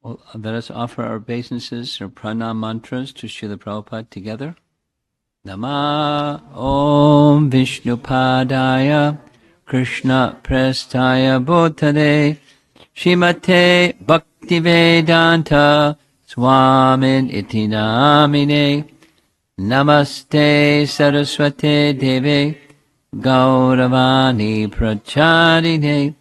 Well, let us offer our obeisances or pranam mantras to Srila Prabhupada together. Nama Om Vishnupadaya Krishna Prestaya Bhutale Shrimate Bhaktivedanta Swamin Iti Namine Namaste Saraswate Deve Gauravani Pracharine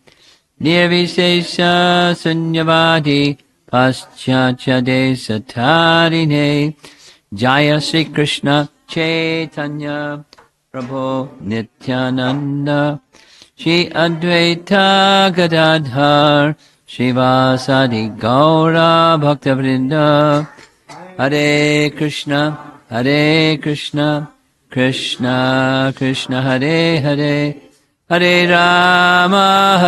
Nirvisesha Sunyavadi Paschatya Desatarine Jaya Sri Krishna Chaitanya Prabhu Nityananda Shri Advaita Gadadhar Shivasadi Gaura Bhaktavrinda Hare Krishna Krishna Krishna Hare Hare Hare Rama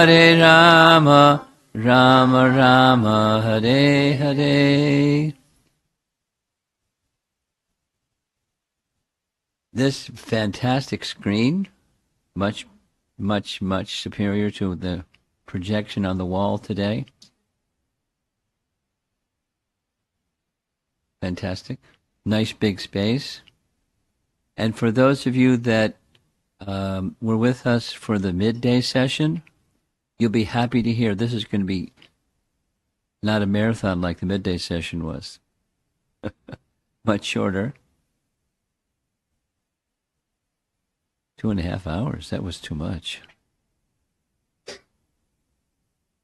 Rama Rama Hare Hare. This fantastic screen, much superior to the projection on the wall today. Fantastic. Nice big space. And for those of you that were with us for the midday session, you'll be happy to hear this is going to be not a marathon like the midday session was. Much shorter. 2.5 hours. That was too much.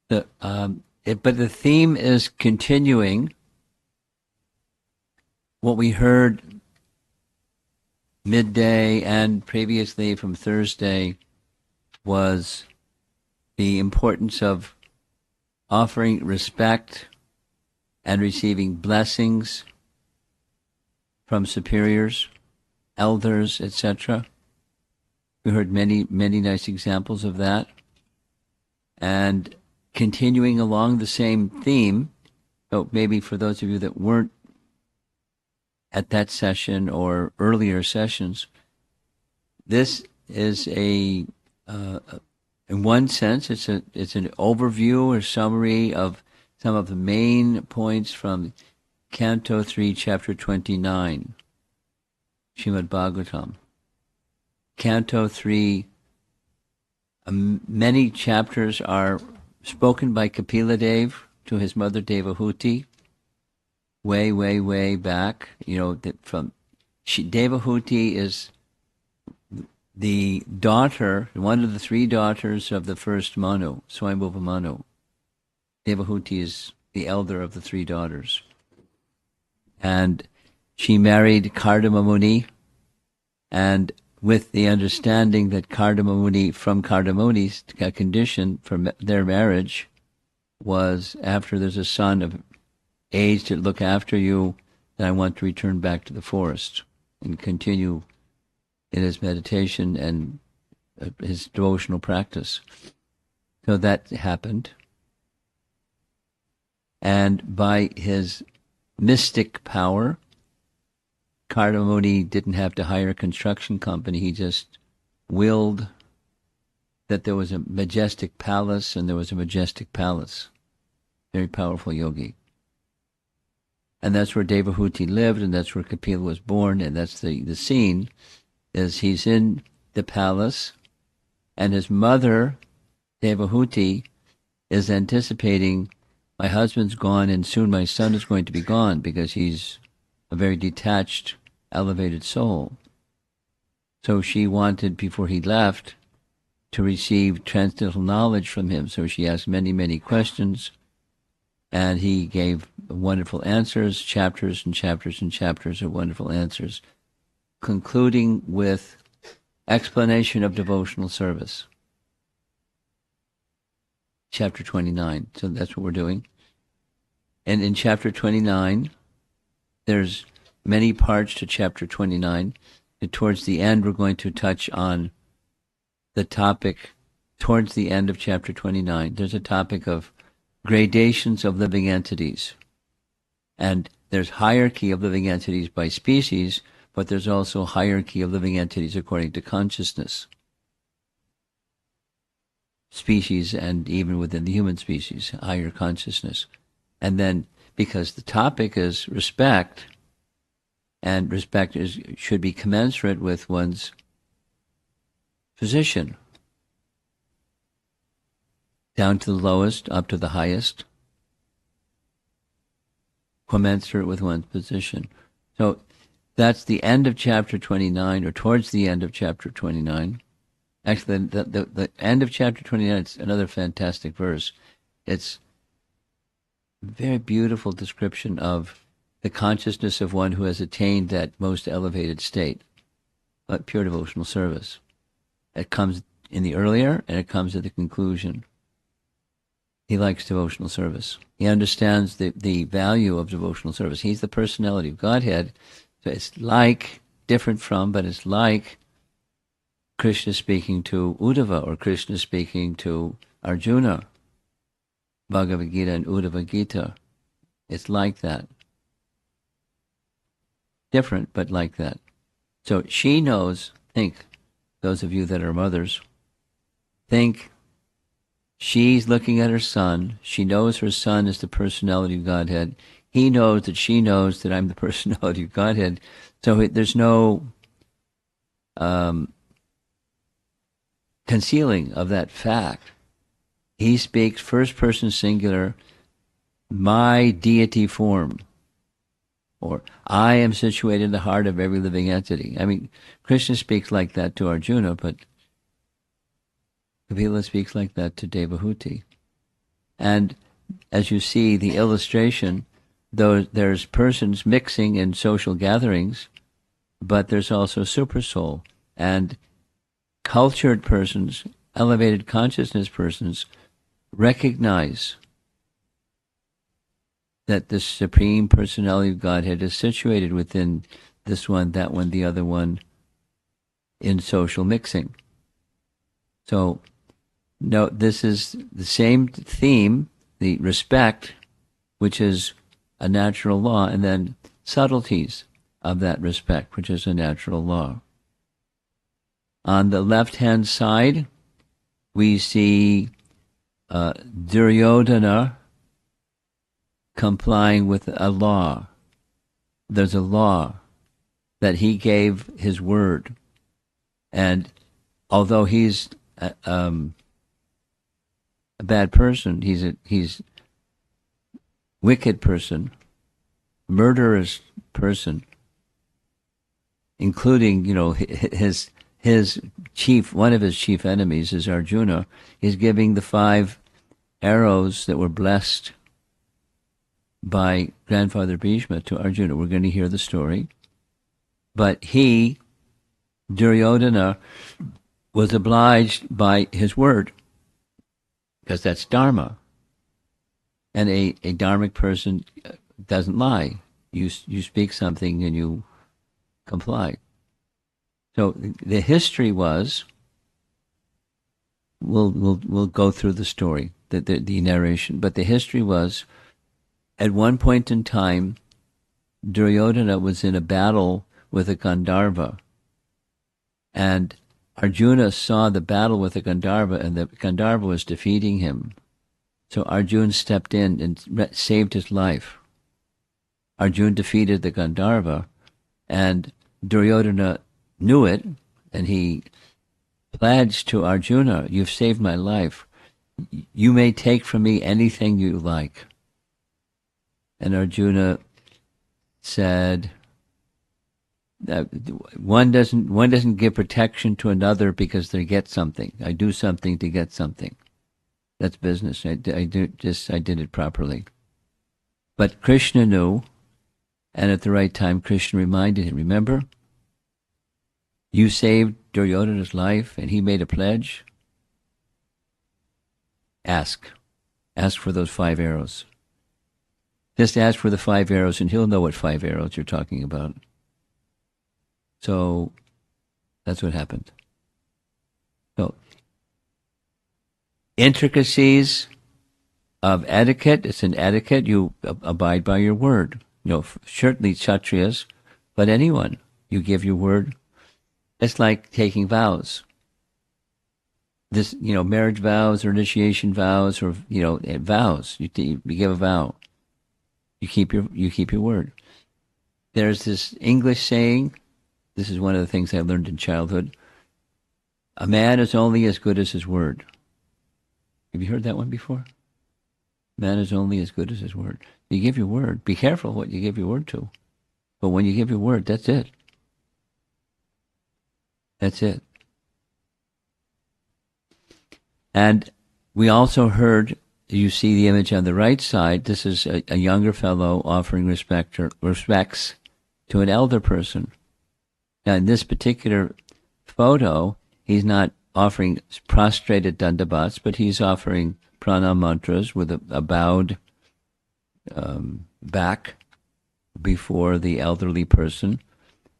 But the theme is continuing what we heard midday and previously from Thursday was the importance of offering respect and receiving blessings from superiors, elders, etc. We heard many nice examples of that. And continuing along the same theme, so maybe for those of you that weren't at that session or earlier sessions, this is in one sense, it's an overview or summary of some of the main points from Canto 3, Chapter 29, Srimad Bhagavatam. Canto 3, many chapters are spoken by Kapila Dev to his mother Devahuti, way back. Devahuti is the daughter, one of the 3 daughters of the first Manu, Swayambhuva Manu. Devahuti is the elder of the 3 daughters. And she married Kardama Muni, and with the understanding that Kardama Muni, from Kardama Muni's condition for their marriage was, after there's a son of age to look after you, then I want to return back to the forest and continue in his meditation and his devotional practice. So that happened. And by his mystic power, Kardama Muni didn't have to hire a construction company. He just willed that there was a majestic palace, and there was a majestic palace. Very powerful yogi. And that's where Devahuti lived, and that's where Kapila was born, and that's the scene, is he's in the palace, and his mother, Devahuti, is anticipating, my husband's gone, and soon my son is going to be gone, because he's a very detached, elevated soul. So she wanted, before he left, to receive transcendental knowledge from him. So she asked many questions, and he gave wonderful answers, chapters and chapters and chapters of wonderful answers, concluding with explanation of devotional service. Chapter 29. So that's what we're doing. And in chapter 29, there's many parts to chapter 29. And towards the end, we're going to touch on the topic, towards the end of chapter 29, there's a topic of gradations of living entities. And there's hierarchy of living entities by species, but there's also hierarchy of living entities according to consciousness. Species, and even within the human species, higher consciousness. And then because the topic is respect, and respect should be commensurate with one's position, down to the lowest, up to the highest, commensurate with one's position. So that's the end of chapter 29, or towards the end of chapter 29. Actually, the end of chapter 29, it's another fantastic verse. It's a very beautiful description of the consciousness of one who has attained that most elevated state, pure devotional service. It comes in the earlier, and it comes at the conclusion. He likes devotional service. He understands the value of devotional service. He's the personality of Godhead. So it's like, different from, but it's like Krishna speaking to Uddhava, or Krishna speaking to Arjuna, Bhagavad Gita and Uddhava Gita. It's like that. Different, but like that. So she knows, think, those of you that are mothers, think she's looking at her son. She knows her son is the personality of Godhead. He knows that she knows that I'm the personality of Godhead. So there's no concealing of that fact. He speaks first person singular, my deity form, or I am situated in the heart of every living entity. I mean, Krishna speaks like that to Arjuna, but Kapila speaks like that to Devahuti. And as you see, the illustration, though there's persons mixing in social gatherings, but there's also supersoul. And cultured persons, elevated consciousness persons, recognize that the Supreme Personality of Godhead is situated within this one, that one, the other one, in social mixing. So, no, this is the same theme, the respect, which is a natural law, and then subtleties of that respect, which is a natural law. On the left-hand side, we see Duryodhana complying with a law. There's a law that he gave his word. And although he's a bad person, he's wicked person, murderous person, including, his chief, one of his chief enemies is Arjuna. He's giving the 5 arrows that were blessed by grandfather Bhishma to Arjuna. We're going to hear the story. But he, Duryodhana, was obliged by his word, because that's dharma. And a dharmic person doesn't lie. You speak something and you comply. So the history was, we'll go through the story, the narration, but the history was, at one point in time, Duryodhana was in a battle with a Gandharva, and Arjuna saw the battle with the Gandharva, and the Gandharva was defeating him. So Arjuna stepped in and saved his life. Arjuna defeated the Gandharva, and Duryodhana knew it, and he pledged to Arjuna, "You've saved my life. You may take from me anything you like." And Arjuna said, one doesn't give protection to another because they get something. I do something to get something. That's business. I did it properly. But Krishna knew, and at the right time, Krishna reminded him, remember? You saved Duryodhana's life, and he made a pledge. Ask for those 5 arrows. Just ask for the 5 arrows, and he'll know what 5 arrows you're talking about. So that's what happened. So intricacies of etiquette, it's an etiquette, you abide by your word. Certainly Kshatriyas, but anyone, you give your word. It's like taking vows. This, marriage vows or initiation vows or, vows. You give a vow. You keep your word. There's this English saying. This is one of the things I learned in childhood. A man is only as good as his word. Have you heard that one before? Man is only as good as his word. You give your word. Be careful what you give your word to. But when you give your word, that's it. That's it. And we also heard, you see the image on the right side, this is a younger fellow offering respects to an elder person. Now, in this particular photo, he's not offering prostrated dandavats, but he's offering pranam mantras with a bowed back before the elderly person.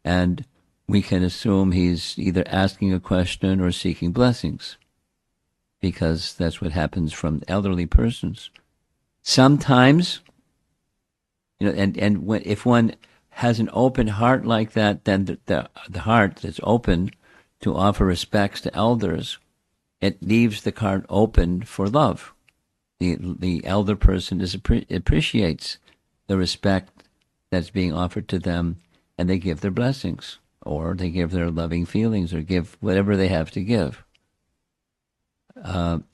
And we can assume he's either asking a question or seeking blessings, because that's what happens from elderly persons. Sometimes, if one has an open heart like that, then the heart that's open to offer respects to elders, it leaves the heart open for love. The elder person appreciates the respect that's being offered to them, and they give their blessings, or they give their loving feelings, or give whatever they have to give.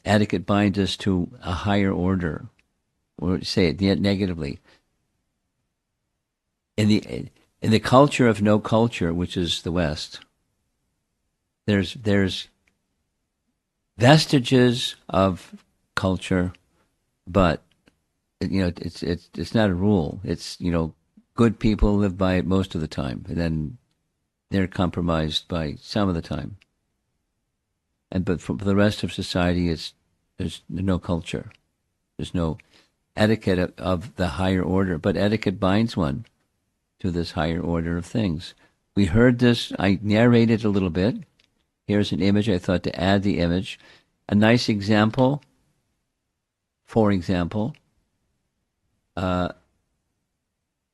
Etiquette binds us to a higher order, or say it negatively. In the culture of no culture, which is the West, there's vestiges of culture, but it's not a rule. It's good people live by it most of the time, and then they're compromised by some of the time. But for the rest of society, there's no culture. There's no etiquette of the higher order, but etiquette binds one to this higher order of things. We heard this. I narrated a little bit. Here's an image. I thought to add the image. A nice example. For example, when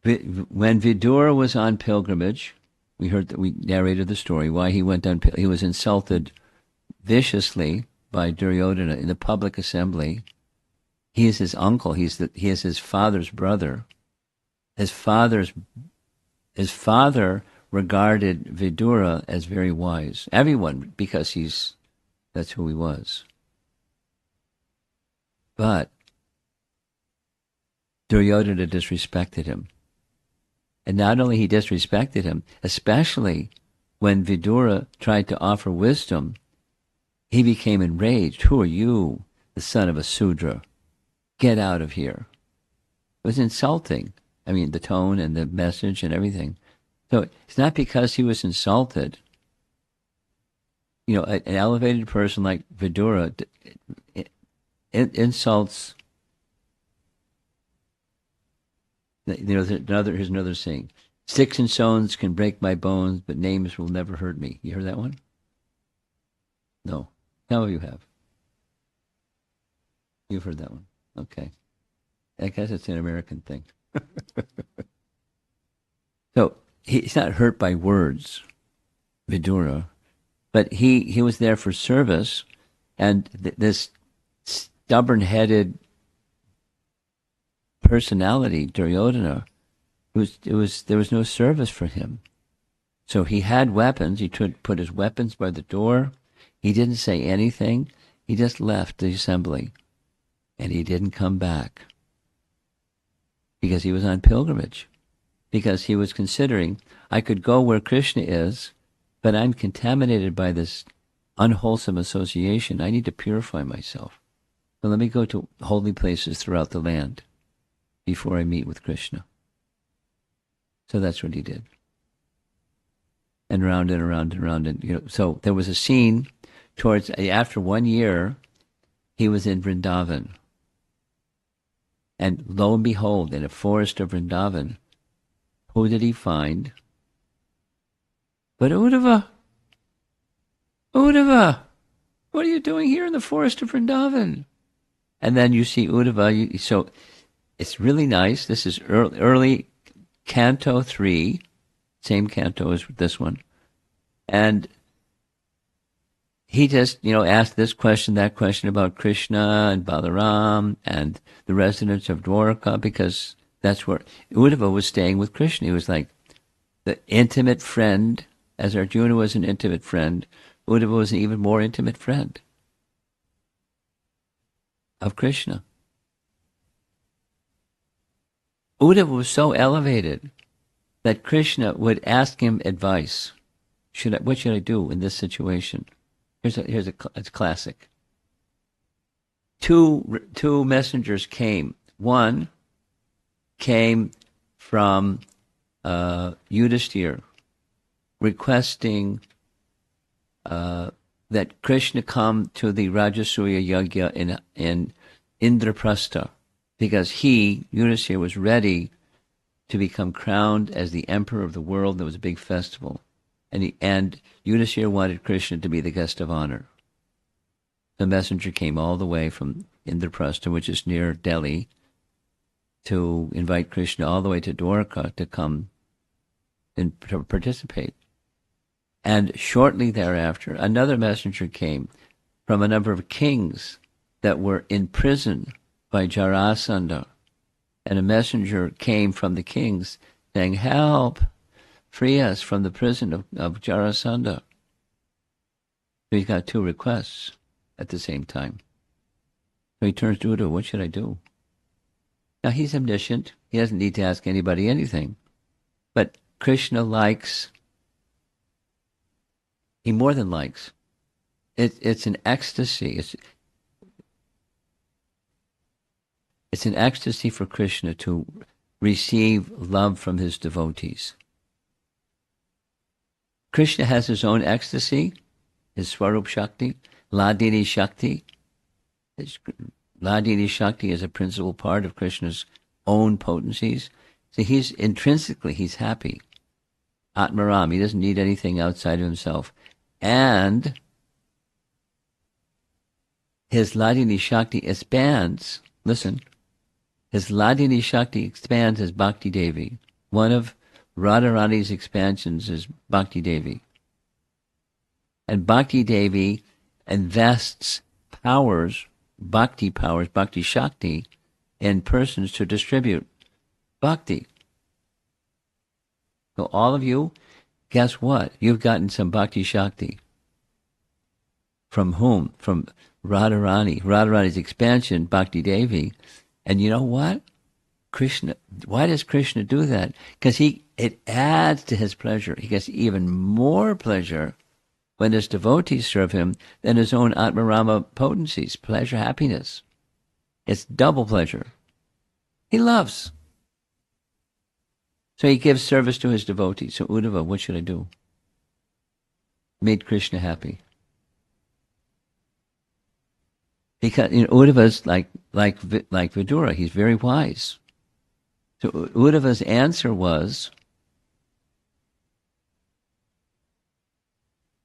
Vidura was on pilgrimage, we narrated the story why he went on. He was insulted viciously by Duryodhana in the public assembly. He is his uncle. He is his father's brother. His father regarded Vidura as very wise. Everyone, because that's who he was. But Duryodhana disrespected him. And not only he disrespected him, especially when Vidura tried to offer wisdom, he became enraged. Who are you, the son of a Sudra? Get out of here. It was insulting. I mean, the tone and the message and everything. So it's not because he was insulted. An elevated person like Vidura insults. Here's another saying: "Sticks and stones can break my bones, but names will never hurt me." You heard that one? No. Some of you have. You've heard that one. Okay. I guess it's an American thing. So he's not hurt by words, Vidura, but he was there for service, and this stubborn-headed personality, Duryodhana, there was no service for him. So he had weapons. He put his weapons by the door. He didn't say anything. He just left the assembly, and he didn't come back because he was on pilgrimage, because he was considering, I could go where Krishna is, but I'm contaminated by this unwholesome association. I need to purify myself. So let me go to holy places throughout the land before I meet with Krishna. So that's what he did. And round and around and around. And, so there was a scene after 1 year, he was in Vrindavan. And lo and behold, in a forest of Vrindavan, who did he find? But Uddhava. Uddhava, what are you doing here in the forest of Vrindavan? And then you see Uddhava. So it's really nice. This is early Canto 3, same canto as this one. And he just, asked this question, that question about Krishna and Balaram and the residents of Dwarka, because That's where Uddhava was staying with Krishna. He was like the intimate friend, as Arjuna was an intimate friend. Uddhava was an even more intimate friend of Krishna. Uddhava was so elevated that Krishna would ask him advice. What should I do in this situation? It's classic. Two messengers came. One came from Yudhishthira, requesting that Krishna come to the Rajasuya Yajna in Indraprastha, because he, Yudhishthira, was ready to become crowned as the emperor of the world. There was a big festival. And Yudhishthira wanted Krishna to be the guest of honor. The messenger came all the way from Indraprastha, which is near Delhi, to invite Krishna all the way to Dwarka to come and to participate. And shortly thereafter, another messenger came from a number of kings that were in prison by Jarasandha. And a messenger came from the kings saying, "Help, free us from the prison of Jarasandha." So he's got two requests at the same time. So he turns to Uddhava, "What should I do?" Now he's omniscient. He doesn't need to ask anybody anything. But Krishna likes, he more than likes. It's an ecstasy. It's an ecstasy for Krishna to receive love from his devotees. Krishna has his own ecstasy, his Swarup Shakti, Ladini Shakti. Ladini Shakti is a principal part of Krishna's own potencies. So he's happy. Atmaram, he doesn't need anything outside of himself. And his Ladini Shakti expands, listen, his Ladini Shakti expands as Bhakti Devi. One of Radharani's expansions is Bhakti Devi. And Bhakti Devi invests powers, Bhakti Shakti, in persons to distribute Bhakti. So all of you, guess what? You've gotten some Bhakti Shakti. From whom? From Radharani. Radharani's expansion, Bhakti Devi. And you know what? Krishna, why does Krishna do that? Because it adds to his pleasure. He gets even more pleasure when his devotees serve him than his own Atmarama potencies, pleasure, happiness. It's double pleasure. He loves. So he gives service to his devotees. So Uddhava, what should I do? Made Krishna happy. Because Uddhava's like Vidura, he's very wise. So Uddhava's answer was,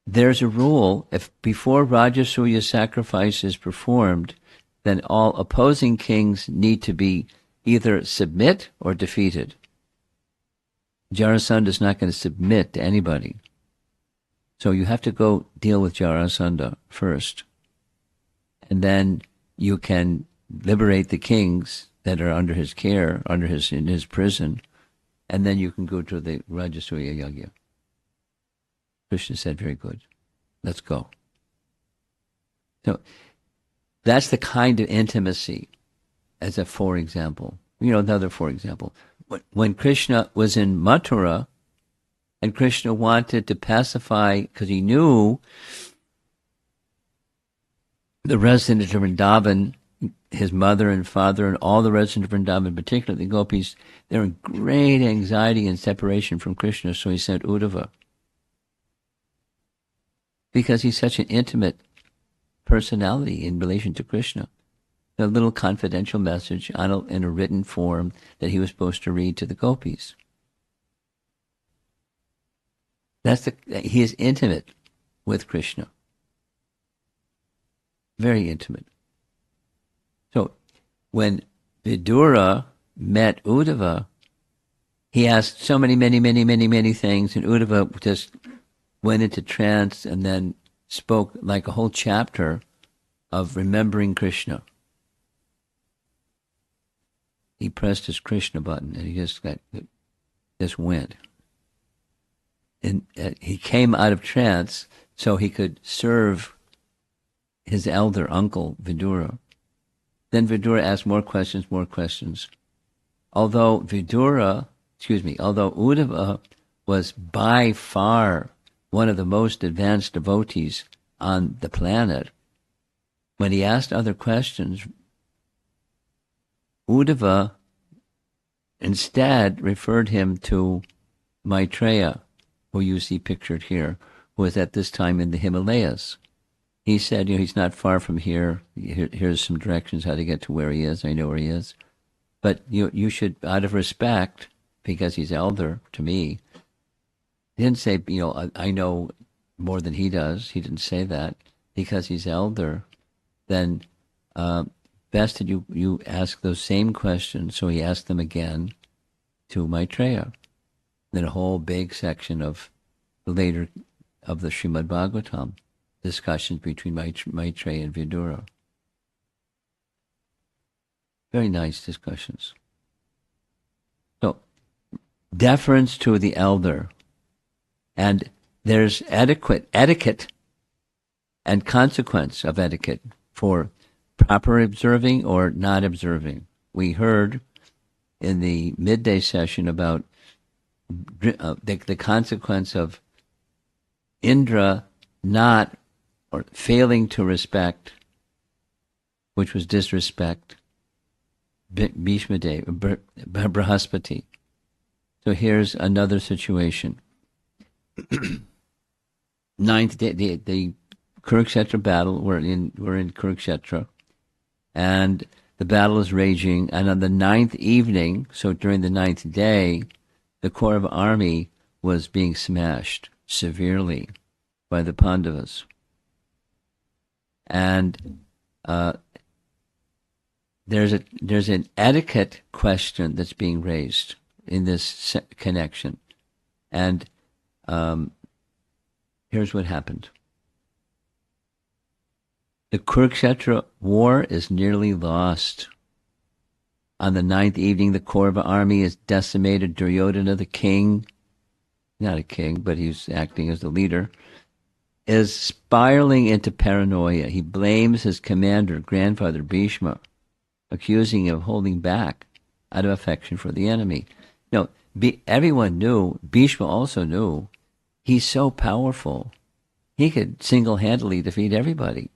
there's a rule, if before Rajasuya sacrifice is performed, then all opposing kings need to be either submit or defeated. Jarasandha is not going to submit to anybody. So you have to go deal with Jarasandha first. And then you can liberate the kings that are under his care, in his prison, and then you can go to the Rajasuya Yajna. Krishna said, very good. Let's go. So that's the kind of intimacy, as a for example. Another for example. When Krishna was in Mathura, and Krishna wanted to pacify, because he knew the residents of Vrindavan, his mother and father, and all the residents of Vrindavan, particularly the gopis, they're in great anxiety and separation from Krishna, so he sent Uddhava. Because he's such an intimate personality in relation to Krishna. A little confidential message in a written form that he was supposed to read to the gopis. He is intimate with Krishna. Very intimate. So when Vidura met Uddhava, he asked so many things, and Uddhava just went into trance and then spoke like a whole chapter of remembering Krishna. he pressed his Krishna button, and he just went. And he came out of trance so he could serve his elder uncle, Vidura. Then Vidura asked more questions. Although Uddhava was by far one of the most advanced devotees on the planet, when he asked other questions, Uddhava instead referred him to Maitreya, who you see pictured here, who was at this time in the Himalayas. He said, he's not far from here. Here's some directions how to get to where he is. I know where he is. But you should, out of respect, because he's elder to me, he didn't say, I know more than he does. He didn't say that. Because he's elder, then best that you ask those same questions. So he asked them again to Maitreya. Then a whole big section of the Srimad Bhagavatam, discussions between Maitreya and Vidura. Very nice discussions. So, deference to the elder. And there's etiquette and consequence of etiquette for proper observing or not observing. We heard in the midday session about the consequence of Indra not or failing to respect, which was disrespect, Bhishma Deva, Brahaspati. So here's another situation. Ninth day, the Kurukshetra battle. We're in Kurukshetra, and the battle is raging. And on the ninth evening, so during the ninth day, the Kaurava army was being smashed severely by the Pandavas. And there's an etiquette question that's being raised in this connection. And here's what happened. The Kurukshetra war is nearly lost. On the ninth evening, the Kaurava army is decimated. Duryodhana, the king, not a king, but he's acting as the leader, is spiraling into paranoia. He blames his commander, grandfather Bhishma, accusing him of holding back out of affection for the enemy. Everyone knew, Bhishma also knew, he's so powerful, he could single-handedly defeat everybody.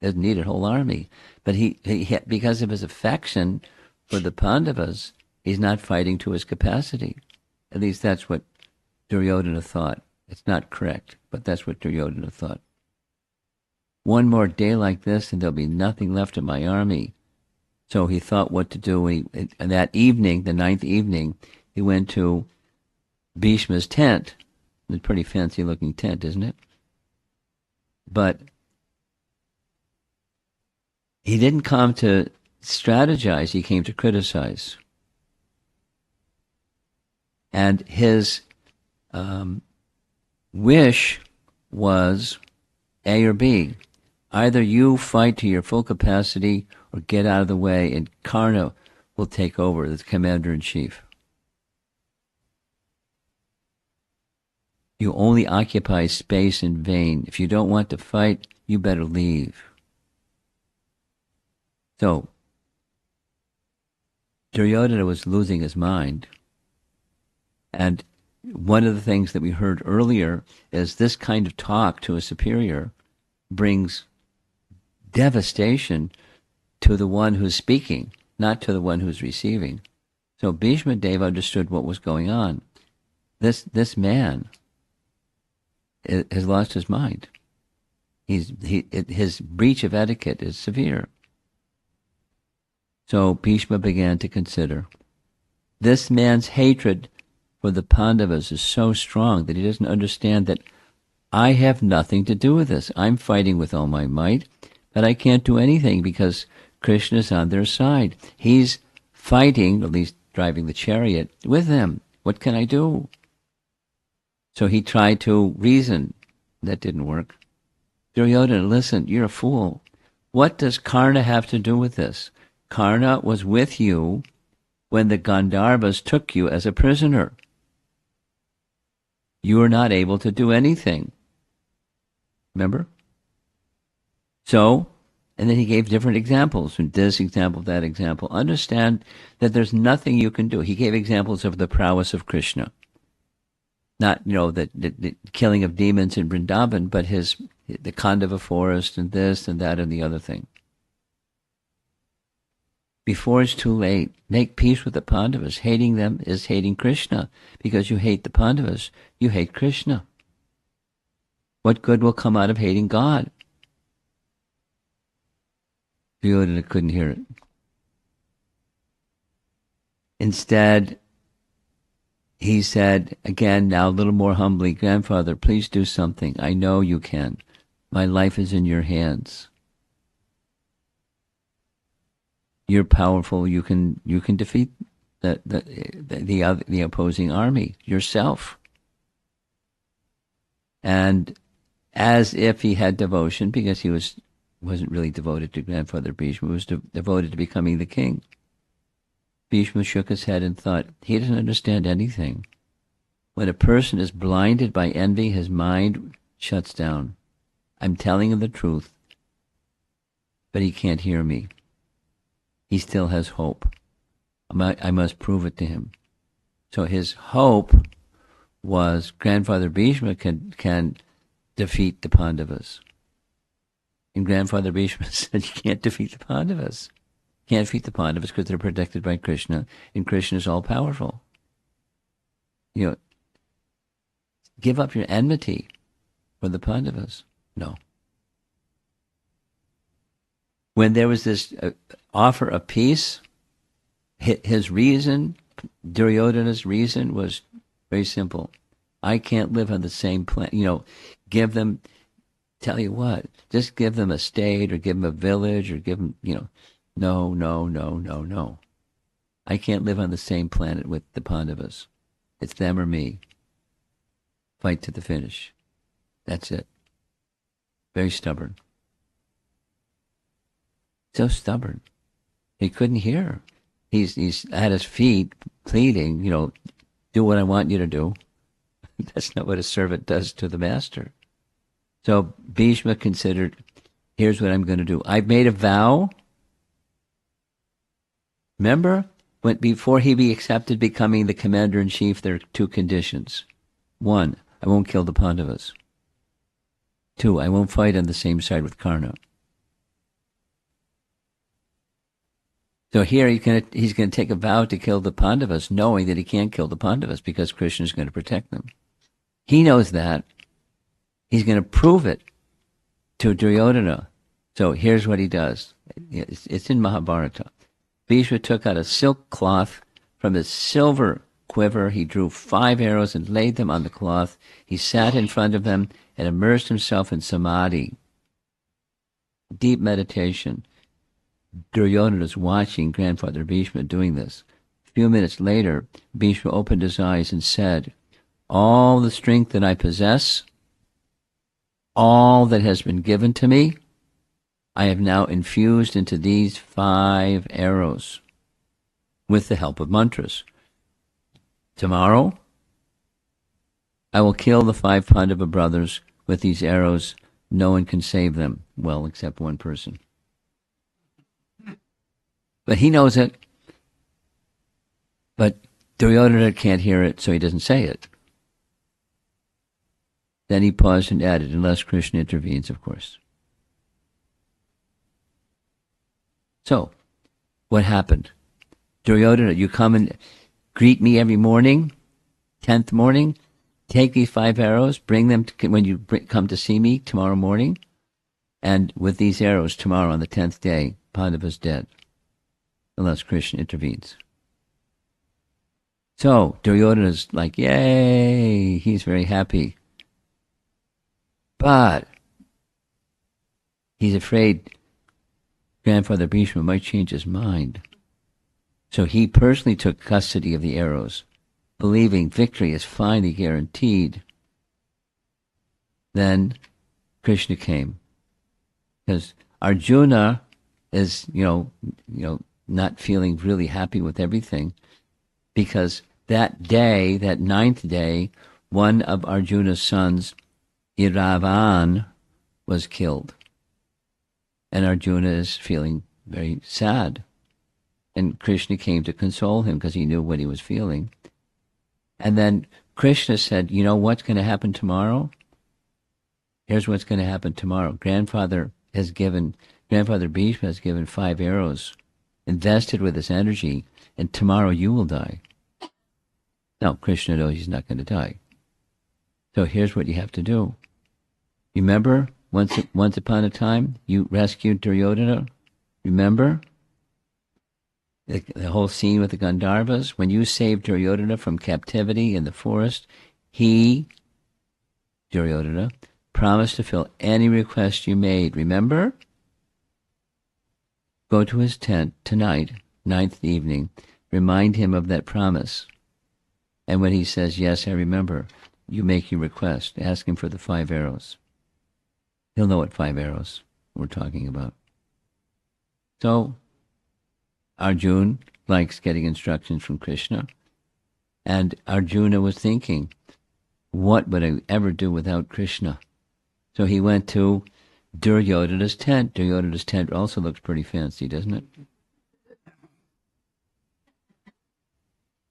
Doesn't need a whole army. But he because of his affection for the Pandavas, he's not fighting to his capacity. At least that's what Duryodhana thought. It's not correct, but that's what Duryodhana thought. One more day like this and there'll be nothing left of my army. So he thought what to do. And that evening, the ninth evening, he went to Bhishma's tent. It's a pretty fancy-looking tent, isn't it? But he didn't come to strategize. He came to criticize. And his wish was A or B. Either you fight to your full capacity or get out of the way, and Karna will take over as commander-in-chief. You only occupy space in vain. If you don't want to fight, you better leave. So, Duryodhana was losing his mind. And one of the things that we heard earlier is this kind of talk to a superior brings devastation to the one who's speaking, not to the one who's receiving. So Bhishma Deva understood what was going on. This man has lost his mind. His breach of etiquette is severe. So Bhishma began to consider, this man's hatred for the Pandavas is so strong that he doesn't understand that I have nothing to do with this. I'm fighting with all my might, but I can't do anything because Krishna is on their side. He's fighting, at least driving the chariot, with them. What can I do? So he tried to reason. That didn't work. Duryodhana, listen, you're a fool. What does Karna have to do with this? Karna was with you when the Gandharvas took you as a prisoner. You were not able to do anything. Remember? So, and then he gave different examples, from this example, that example. Understand that there's nothing you can do. He gave examples of the prowess of Krishna. Not, the killing of demons in Vrindavan, but the Khandava forest and this and that and the other thing. Before it's too late, make peace with the Pandavas. Hating them is hating Krishna. Because you hate the Pandavas, you hate Krishna. What good will come out of hating God? Duryodhana couldn't hear it. Instead, he said, again, now a little more humbly, Grandfather, please do something. I know you can. My life is in your hands. You're powerful. You can defeat the opposing army yourself. And as if he had devotion, because he wasn't really devoted to Grandfather Bhishma, was devoted to becoming the king. Bhishma shook his head and thought, he doesn't understand anything. When a person is blinded by envy, his mind shuts down. I'm telling him the truth, but he can't hear me. He still has hope. I must prove it to him. So his hope was Grandfather Bhishma can defeat the Pandavas. And Grandfather Bhishma said, you can't defeat the Pandavas. You can't defeat the Pandavas because they're protected by Krishna, and Krishna is all-powerful. Give up your enmity for the Pandavas. No. When there was this offer of peace, his reason, Duryodhana's reason, was very simple. I can't live on the same planet. Give them, tell you what, just give them a state or give them a village or give them, no. I can't live on the same planet with the Pandavas. It's them or me. Fight to the finish. That's it. Very stubborn. So stubborn. He couldn't hear. He's at his feet pleading, do what I want you to do. That's not what a servant does to the master. So Bhishma considered, here's what I'm going to do. I've made a vow. Remember, before he be accepted becoming the commander-in-chief, there are two conditions. 1, I won't kill the Pandavas. 2, I won't fight on the same side with Karna. So here he's going to take a vow to kill the Pandavas, knowing that he can't kill the Pandavas because Krishna is going to protect them. He knows that. He's going to prove it to Duryodhana. So here's what he does. It's in Mahabharata. Bhishma took out a silk cloth from his silver quiver. He drew 5 arrows and laid them on the cloth. He sat in front of them and immersed himself in samadhi, deep meditation. Duryodhana is watching Grandfather Bhishma doing this. A few minutes later, Bhishma opened his eyes and said, all the strength that I possess, all that has been given to me, I have now infused into these 5 arrows with the help of mantras. Tomorrow, I will kill the 5 Pandava brothers with these arrows. No one can save them, well, except one person. But he knows it. But Duryodhana can't hear it, so he doesn't say it. Then he paused and added, unless Krishna intervenes, of course. So, what happened? Duryodhana, you come and greet me every morning, 10th morning, take these 5 arrows, bring them when you come to see me tomorrow morning, and with these arrows tomorrow on the 10th day, Pandava's dead, unless Krishna intervenes. So, Duryodhana's like, yay, he's very happy. But he's afraid Grandfather Bhishma might change his mind. So he personally took custody of the arrows, believing victory is finally guaranteed. Then Krishna came. Because Arjuna is, not feeling really happy with everything, because that day, that ninth day, one of Arjuna's sons, Iravan, was killed. And Arjuna is feeling very sad. And Krishna came to console him because he knew what he was feeling. And then Krishna said, you know what's going to happen tomorrow? Here's what's going to happen tomorrow. Grandfather Bhishma has given 5 arrows, invested with this energy, and tomorrow you will die. Now, Krishna knows he's not going to die. So here's what you have to do. Remember, once upon a time, you rescued Duryodhana? Remember? The whole scene with the Gandharvas? When you saved Duryodhana from captivity in the forest, he, Duryodhana, promised to fill any request you made. Remember? Go to his tent tonight, 9th evening. Remind him of that promise. And when he says, yes, I remember, you make your request. Ask him for the 5 arrows. He'll know what 5 arrows we're talking about. So, Arjuna likes getting instructions from Krishna. And Arjuna was thinking, what would I ever do without Krishna? So he went to Duryodhana's tent. Duryodhana's tent also looks pretty fancy, doesn't it?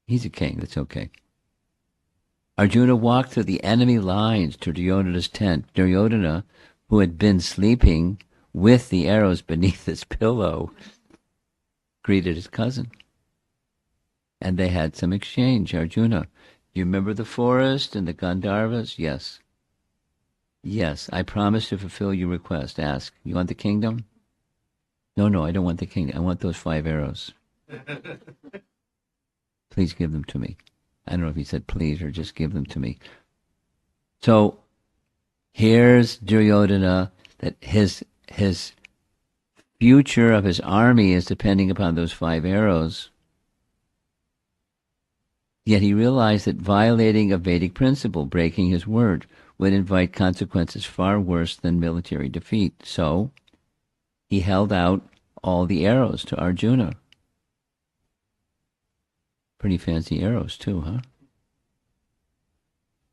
He's a king, that's okay. Arjuna walked through the enemy lines to Duryodhana's tent. Duryodhana, who had been sleeping with the arrows beneath his pillow, greeted his cousin. And they had some exchange. Arjuna, you remember the forest and the Gandharvas? Yes. Yes, I promise to fulfill your request. Ask, you want the kingdom? No, I don't want the kingdom. I want those 5 arrows. Please give them to me. I don't know if he said please or just give them to me. So here's Duryodhana, that his future of his army is depending upon those 5 arrows. Yet he realized that violating a Vedic principle, breaking his word, would invite consequences far worse than military defeat. So he held out all the arrows to Arjuna. Pretty fancy arrows too, huh?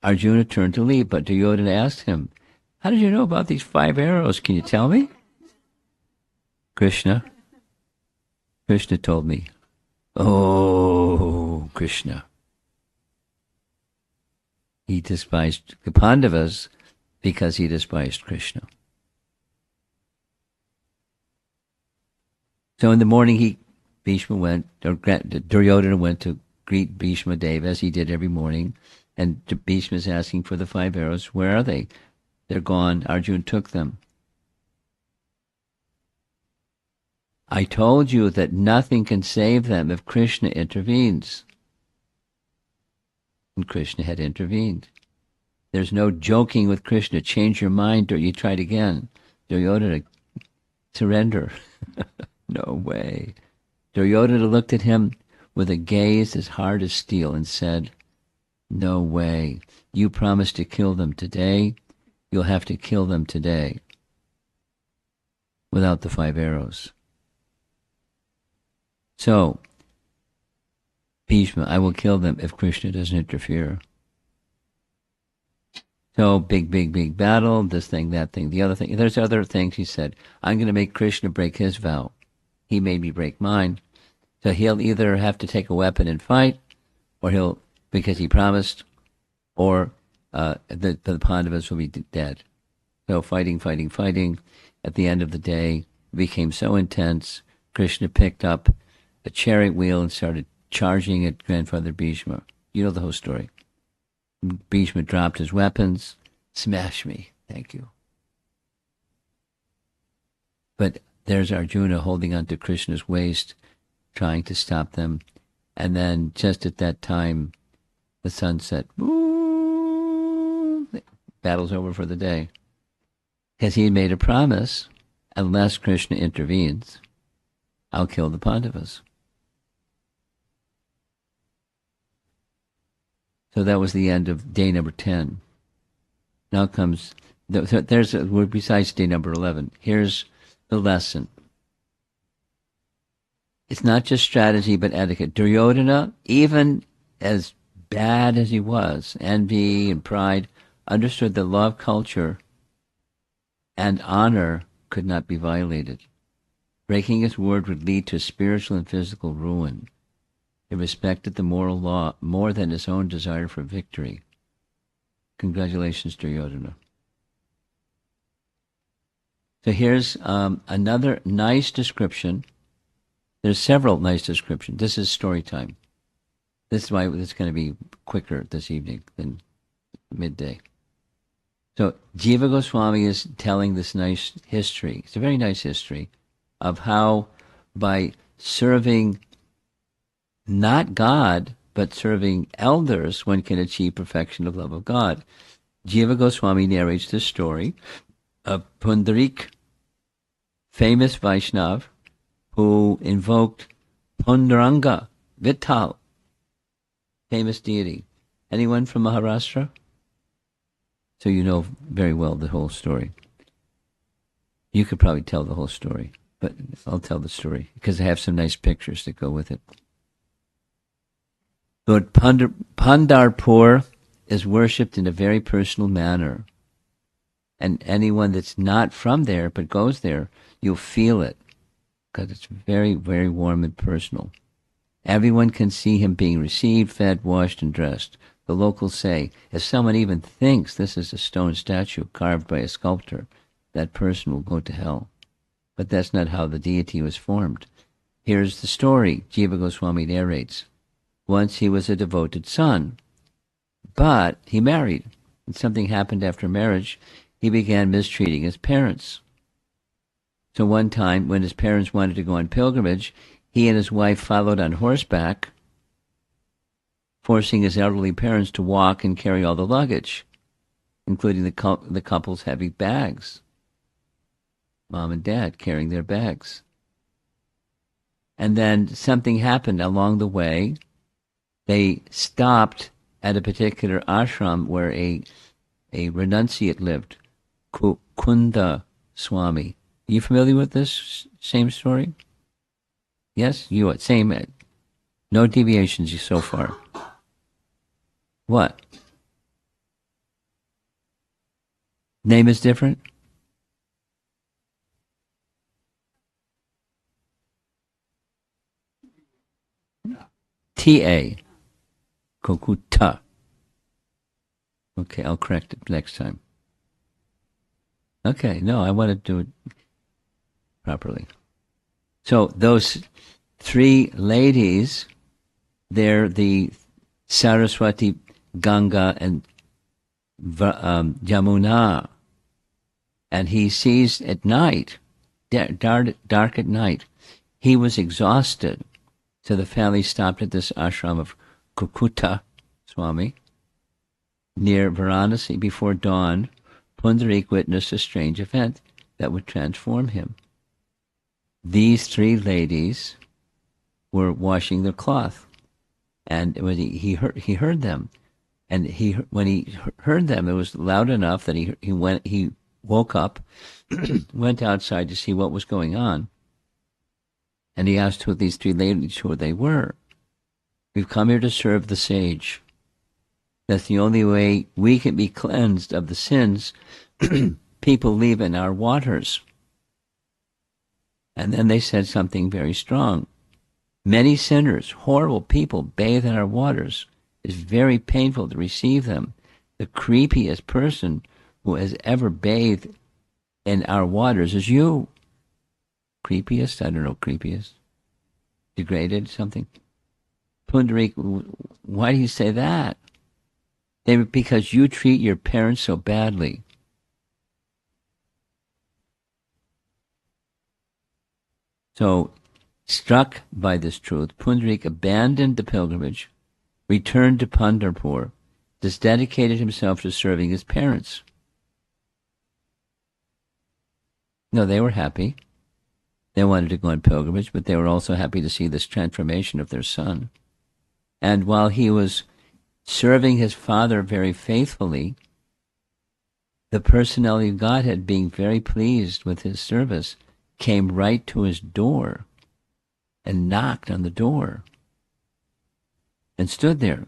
Arjuna turned to leave, but Duryodhana asked him, how did you know about these 5 arrows? Can you tell me? Krishna told me. Oh, Krishna. He despised the Pandavas because he despised Krishna. So in the morning, Duryodhana went to greet Bhishma Deva, as he did every morning. And Bhishma is asking for the 5 arrows. Where are they? They're gone. Arjuna took them. I told you that nothing can save them if Krishna intervenes. And Krishna had intervened. There's no joking with Krishna. Change your mind or you tried again. Duryodhana, surrender. No way. Duryodhana looked at him with a gaze as hard as steel and said, no way. You promised to kill them today. You'll have to kill them today. Without the 5 arrows. So, Bhishma, I will kill them if Krishna doesn't interfere. So, big battle, this thing, that thing, the other thing. There's other things, he said. I'm going to make Krishna break his vow. He made me break mine. So he'll either have to take a weapon and fight, or because he promised, or the Pandavas will be dead. So fighting. At the end of the day, it became so intense, Krishna picked up a chariot wheel and started charging at grandfather Bhishma. You know the whole story. Bhishma dropped his weapons. Smash me. Thank you. But there's Arjuna holding onto Krishna's waist, trying to stop them. And then just at that time, the sun set. Battle's over for the day. Because he had made a promise, unless Krishna intervenes, I'll kill the Pandavas. So that was the end of day number 10. Now comes, besides day number 11, here's the lesson. It's not just strategy, but etiquette. Duryodhana, even as bad as he was, envy and pride, understood that law of culture and honor could not be violated. Breaking his word would lead to spiritual and physical ruin. He respected the moral law more than his own desire for victory. Congratulations, Duryodhana. So here's another nice description. There's several nice descriptions. This is story time. This is why it's going to be quicker this evening than midday. So Jiva Goswami is telling this nice history. It's a very nice history of how by serving not God, but serving elders, one can achieve perfection of love of God. Jiva Goswami narrates this story of Pundarik, famous Vaishnav, who invoked Panduranga, Vittal, famous deity. Anyone from Maharashtra? So you know very well the whole story. You could probably tell the whole story, but I'll tell the story because I have some nice pictures that go with it. Lord Pandharpur is worshipped in a very personal manner. And anyone that's not from there but goes there, you'll feel it because it's very, very warm and personal. Everyone can see him being received, fed, washed, and dressed. The locals say, if someone even thinks this is a stone statue carved by a sculptor, that person will go to hell. But that's not how the deity was formed. Here's the story Jiva Goswami narrates. Once he was a devoted son, but he married, and something happened after marriage. He began mistreating his parents. So one time, when his parents wanted to go on pilgrimage, he and his wife followed on horseback, forcing his elderly parents to walk and carry all the luggage, including the couple's heavy bags. Mom and Dad carrying their bags. And then something happened along the way. They stopped at a particular ashram where a renunciate lived, Kunda Swami. Are you familiar with this same story? Yes? You are. Same. No deviations so far. What? Name is different? T-A. Kokuta. Okay, I'll correct it next time. Okay, no, I want to do it properly. So those three ladies, they're the Saraswati, Ganga, and Yamuna. And he sees at night, dark at night, he was exhausted. So the family stopped at this ashram of Kukuta Swami near Varanasi. Before dawn, Pundarik witnessed a strange event that would transform him. These three ladies were washing their cloth, and when he heard them, and when he heard them, it was loud enough that he woke up, went outside to see what was going on, and he asked who these three ladies who they were. We've come here to serve the sage. That's the only way we can be cleansed of the sins people leave in our waters. And then they said something very strong. Many sinners, horrible people, bathe in our waters. It's very painful to receive them. The creepiest person who has ever bathed in our waters is you. Creepiest? I don't know, creepiest. Degraded, something. Pundarik, why do you say that? Because you treat your parents so badly. So, struck by this truth, Pundarik abandoned the pilgrimage, returned to Pandharpur, just dedicated himself to serving his parents. No, they were happy. They wanted to go on pilgrimage, but they were also happy to see this transformation of their son. And while he was serving his father very faithfully, the personality of Godhead, being very pleased with his service, came right to his door and knocked on the door and stood there.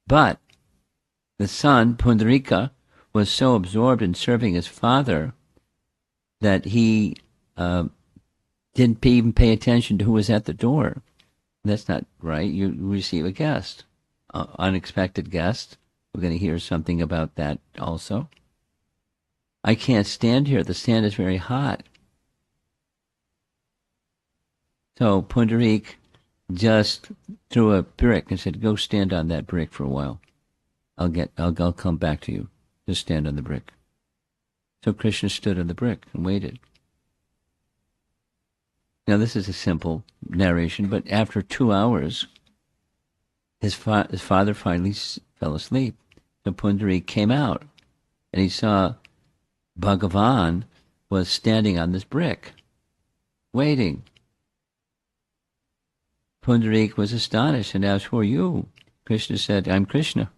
But the son, Pundarika, was so absorbed in serving his father that he didn't even pay attention to who was at the door. That's not right. You receive a guest, unexpected guest. We're going to hear something about that also. I can't stand here. The stand is very hot. So Pundarik just threw a brick and said, "Go stand on that brick for a while. I'll come back to you. Just stand on the brick." So Krishna stood on the brick and waited. Now this is a simple narration, but after 2 hours, his father finally fell asleep. So Pundarik came out, and he saw Bhagavan was standing on this brick, waiting. Pundarik was astonished and asked, "Who are you?" Krishna said, "I'm Krishna.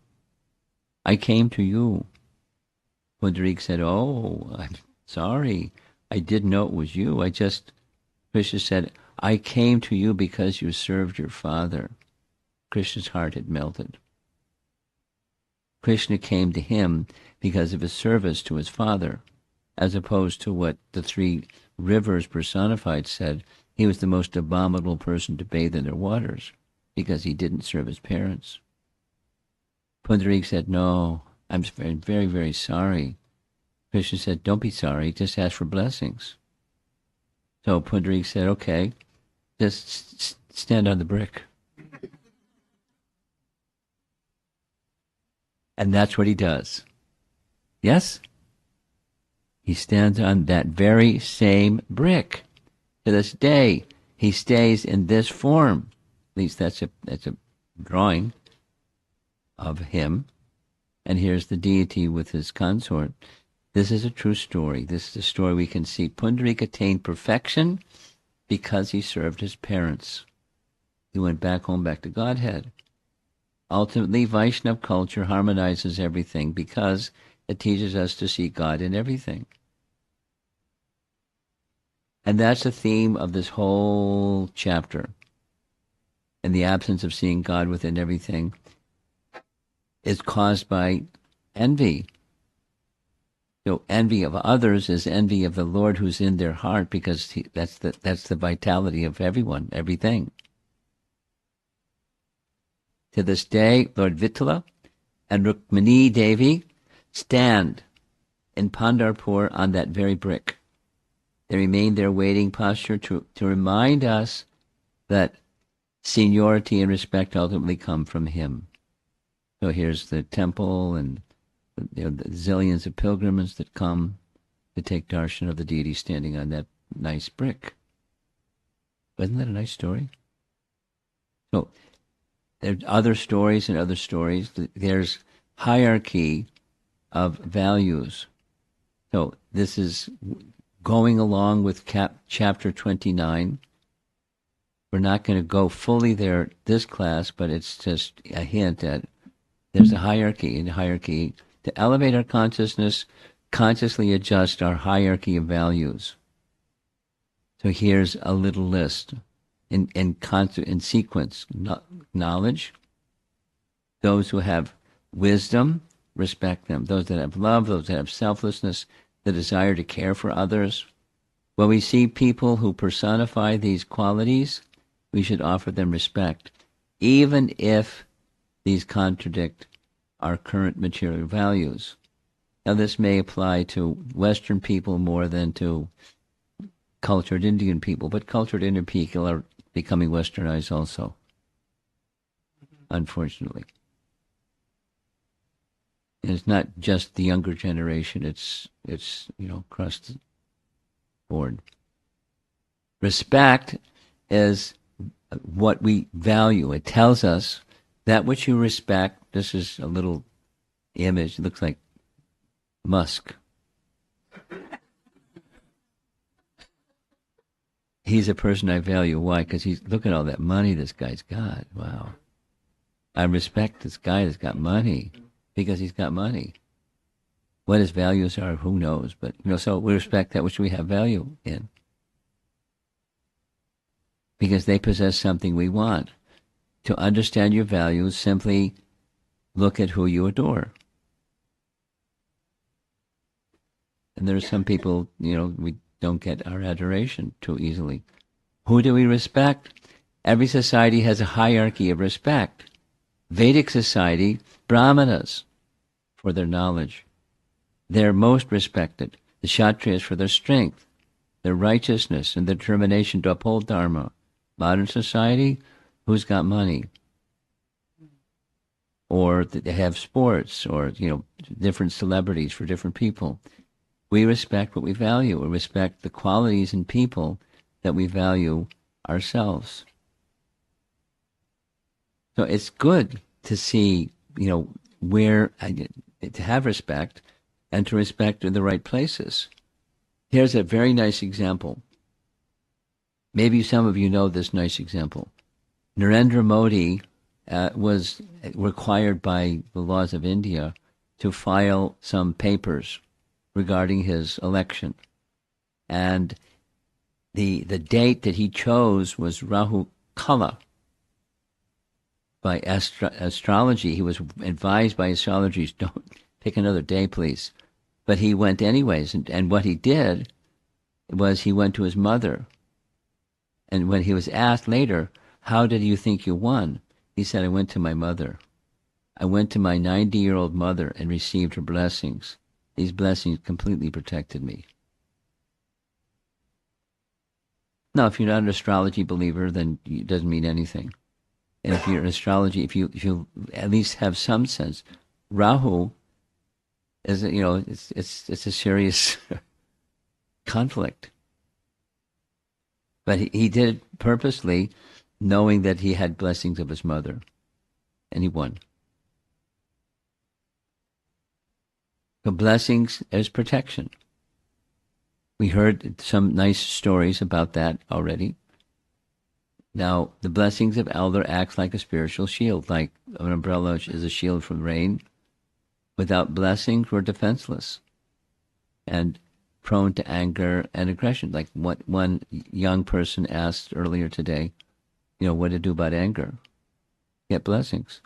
I came to you." Pundarik said, "Oh, I'm sorry. I didn't know it was you. Krishna said, "I came to you because you served your father." Krishna's heart had melted. Krishna came to him because of his service to his father, as opposed to what the three rivers personified said. He was the most abominable person to bathe in their waters because he didn't serve his parents. Pundarik said, "No, I'm very, very, very sorry." Krishna said, "Don't be sorry, just ask for blessings." So Pundarik said, "Okay, just stand on the brick." And that's what he does. Yes? He stands on that very same brick. To this day, he stays in this form. At least that's a drawing of him. And here's the deity with his consort. This is a true story. This is a story we can see. Pundarik attained perfection because he served his parents. He went back home, back to Godhead. Ultimately, Vaishnava culture harmonizes everything because it teaches us to see God in everything. And that's the theme of this whole chapter. And the absence of seeing God within everything is caused by envy. So envy of others is envy of the Lord who's in their heart, because that's the vitality of everyone, everything. To this day, Lord Vittala and Rukmini Devi stand in Pandharpur on that very brick. They remain there waiting posture to remind us that seniority and respect ultimately come from him. So here's the temple and the zillions of pilgrims that come to take darshan of the deity standing on that nice brick. Wasn't that a nice story? So there's other stories and other stories. There's hierarchy of values. So this is going along with chapter 29. We're not going to go fully there this class, but it's just a hint at there's a hierarchy. And hierarchy, to elevate our consciousness, consciously adjust our hierarchy of values. So here's a little list in sequence. Knowledge. Those who have wisdom, respect them. Those that have love, those that have selflessness, the desire to care for others. When we see people who personify these qualities, we should offer them respect, even if these contradict our current material values. Now, this may apply to Western people more than to cultured Indian people, but cultured Indian people are becoming Westernized also, unfortunately. And it's not just the younger generation, it's across the board. Respect is what we value. It tells us that which you respect. This is a little image. It looks like Musk. He's a person I value. Why? Because look at all that money this guy's got. Wow. I respect this guy that's got money because he's got money. What his values are, who knows? But so we respect that which we have value in. because they possess something we want. To understand your values, simply look at who you adore. And there are some people, we don't get our adoration too easily. Who do we respect? Every society has a hierarchy of respect. Vedic society, Brahmanas, for their knowledge. They're most respected. The Kshatriyas for their strength, their righteousness, and their determination to uphold Dharma. Modern society, who's got money? Or they have sports, or, different celebrities for different people. We respect what we value. We respect the qualities in people that we value ourselves. So it's good to see, where to have respect and to respect in the right places. Here's a very nice example. Maybe some of you know this nice example. Narendra Modi was required by the laws of India to file some papers regarding his election. And the date that he chose was Rahu Kala. By astrology, he was advised by astrologers, don't pick another day, please. But he went anyways, and what he did was he went to his mother. And when he was asked later, how did you think you won? He said, I went to my mother. I went to my 90-year-old mother and received her blessings. These blessings completely protected me. Now, if you're not an astrology believer, then it doesn't mean anything. And if you're an astrology, if you at least have some sense, Rahu is, it's a serious conflict. But he did it purposely, knowing that he had blessings of his mother, and he won. So blessings as protection. We heard some nice stories about that already. Now, the blessings of elder acts like a spiritual shield, like an umbrella is a shield from rain. Without blessings, we're defenseless and prone to anger and aggression. Like what one young person asked earlier today, what to do about anger. Get blessings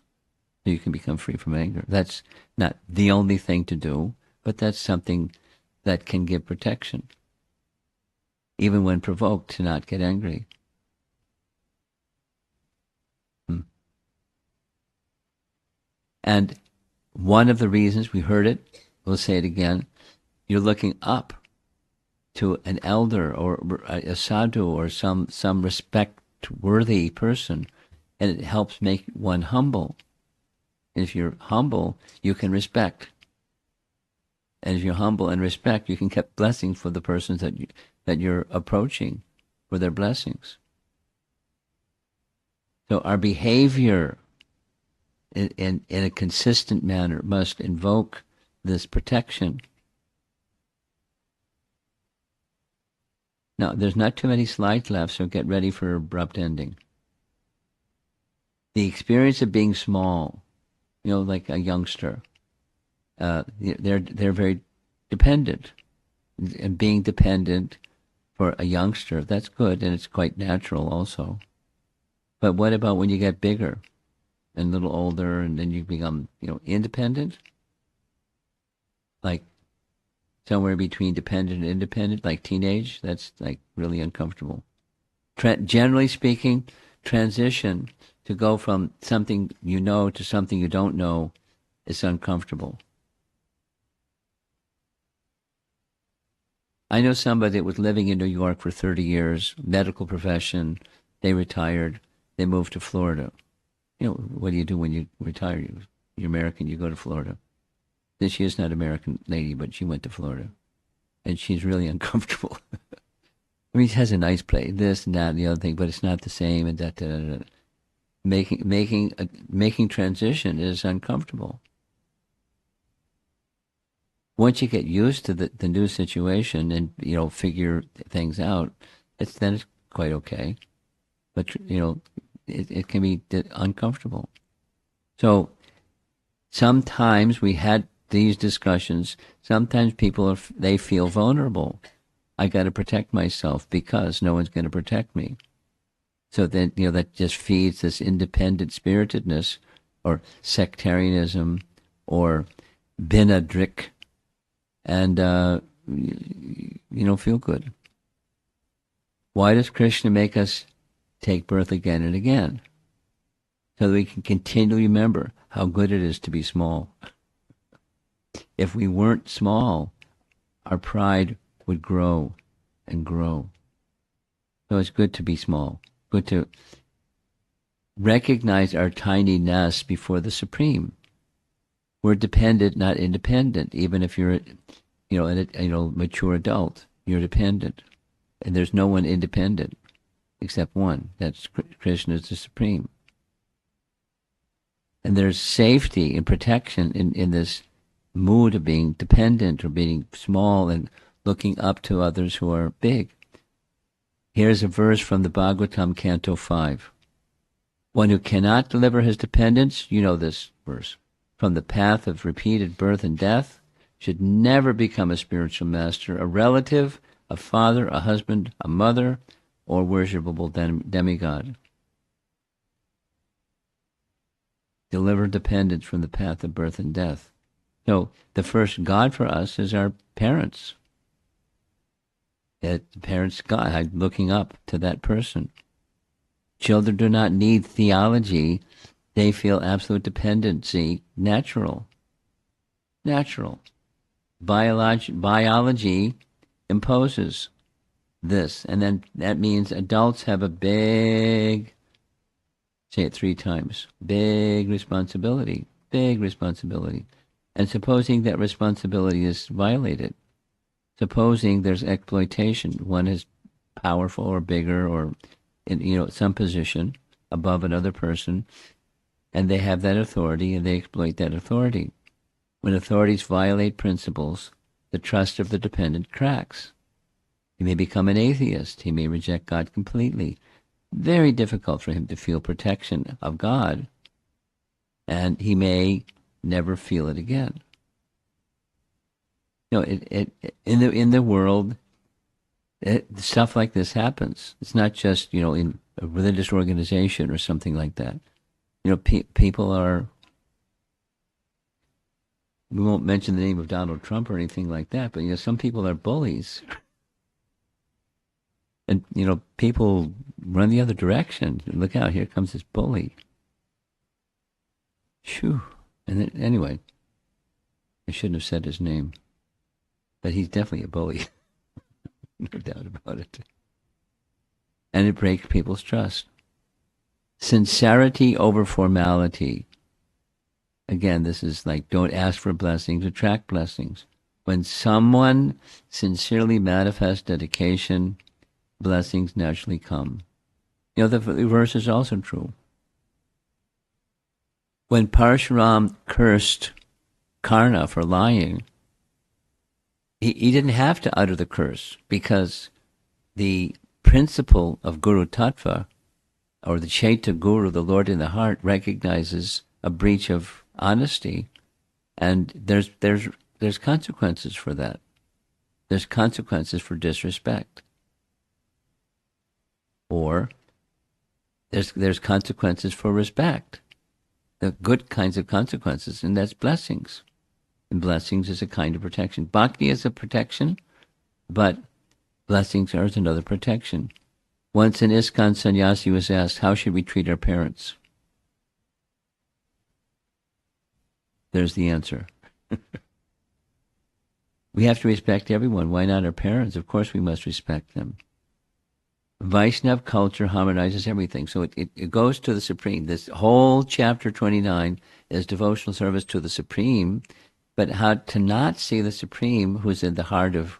so you can become free from anger. That's not the only thing to do, but that's something that can give protection. Even when provoked, to not get angry. And one of the reasons, we heard it, we'll say it again, you're looking up to an elder or a sadhu or some respect-worthy person, and it helps make one humble. And if you're humble, you can respect. And if you're humble and respect, you can get blessings for the persons that you're approaching for their blessings. So our behavior in a consistent manner must invoke this protection. Now, there's not too many slides left, so get ready for abrupt ending. The experience of being small, like a youngster, they're very dependent. And being dependent for a youngster, that's good, and it's quite natural also. But what about when you get bigger and a little older, and then you become, independent? Like somewhere between dependent and independent, like teenage, that's like really uncomfortable. Generally speaking, transition to go from something you know to something you don't know is uncomfortable. I know somebody that was living in New York for 30 years, medical profession, they retired, they moved to Florida. What do you do when you retire? You're American, you go to Florida. She is not an American lady, but she went to Florida. And she's really uncomfortable. I mean, she has a nice place, this and that and the other thing, but it's not the same, and that. Making transition is uncomfortable. Once you get used to the new situation and figure things out, then it's quite okay. But it can be uncomfortable. So sometimes we had these discussions. Sometimes people they feel vulnerable. I got to protect myself because no one's going to protect me. So that, that just feeds this independent spiritedness or sectarianism or binadrik, and you don't feel good. Why does Krishna make us take birth again and again? So that we can continually remember how good it is to be small. If we weren't small, our pride would grow and grow. So it's good to be small, good to recognize our tinyness before the Supreme. We're dependent, not independent. Even if you're, a mature adult, you're dependent, and there's no one independent except one. That's Krishna is the Supreme. And there's safety and protection in this mood of being dependent or being small and looking up to others who are big. Here's a verse from the Bhagavatam, Canto 5. One who cannot deliver his dependents, you know this verse, from the path of repeated birth and death, should never become a spiritual master, a relative, a father, a husband, a mother, or worshipable demigod. Deliver dependents from the path of birth and death. So the first God for us is our parents. The parents' God, looking up to that person. Children do not need theology. They feel absolute dependency, natural. Biology imposes this. And then that means adults have a big, say it 3 times, big responsibility. And supposing that responsibility is violated, supposing there's exploitation, one is powerful or bigger or in some position above another person, and they have that authority and they exploit that authority. When authorities violate principles, the trust of the dependent cracks. He may become an atheist. He may reject God completely. Very difficult for him to feel protection of God, and he may never feel it again. In the world, stuff like this happens. It's not just, in a religious organization or something like that. People are, we won't mention the name of Donald Trump or anything like that, but, some people are bullies. And, people run the other direction. Look out, here comes this bully. Phew. And then, anyway, I shouldn't have said his name, but he's definitely a bully. No doubt about it. And it breaks people's trust. Sincerity over formality. Again, this is like, don't ask for blessings, attract blessings. When someone sincerely manifests dedication, blessings naturally come. The reverse is also true. When Parshuram cursed Karna for lying, he didn't have to utter the curse, because the principle of Guru Tattva, or the Chaita Guru, the Lord in the heart, recognizes a breach of honesty, and there's consequences for that. There's consequences for disrespect, or there's consequences for respect. The good kinds of consequences, and that's blessings. And blessings is a kind of protection. Bhakti is a protection, but blessings are another protection. Once an ISKCON sannyasi was asked, how should we treat our parents? There's the answer. We have to respect everyone. Why not our parents? Of course we must respect them. Vaishnav culture harmonizes everything. So it goes to the Supreme. This whole chapter 29 is devotional service to the Supreme, but how to not see the Supreme, who's in the heart of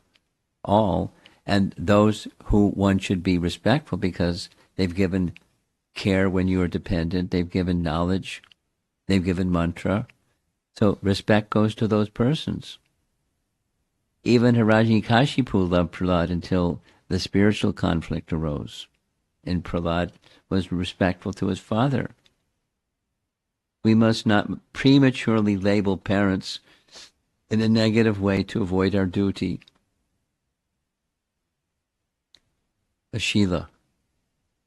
all, and those who one should be respectful because they've given care when you are dependent, they've given knowledge, they've given mantra. So respect goes to those persons. Even Hiranyakashipu loved Prahlad until the spiritual conflict arose, and Prahlad was respectful to his father. We must not prematurely label parents in a negative way to avoid our duty. Ashila.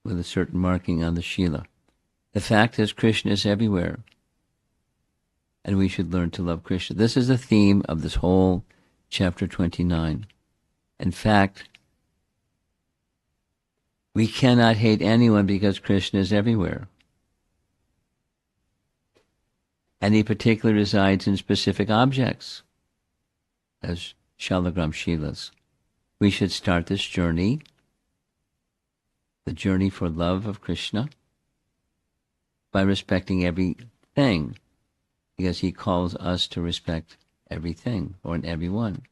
with a certain marking on the Shila. The fact is, Krishna is everywhere, and we should learn to love Krishna. This is the theme of this whole chapter 29. In fact, we cannot hate anyone because Krishna is everywhere. And he particularly resides in specific objects, as Shalagram Shilas. We should start this journey, the journey for love of Krishna, by respecting everything, because he calls us to respect everything or everyone.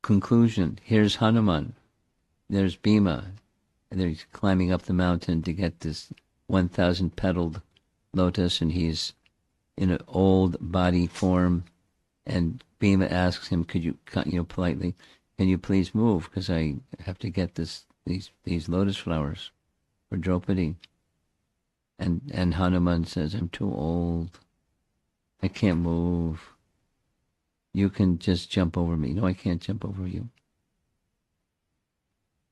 Conclusion, here's Hanuman, there's Bhima, and they're climbing up the mountain to get this 1,000-petaled lotus, and he's in an old body form, and Bhima asks him, could you, politely, can you please move, because I have to get these lotus flowers for Draupadi. And Hanuman says, I'm too old. I can't move. You can just jump over me. No, I can't jump over you.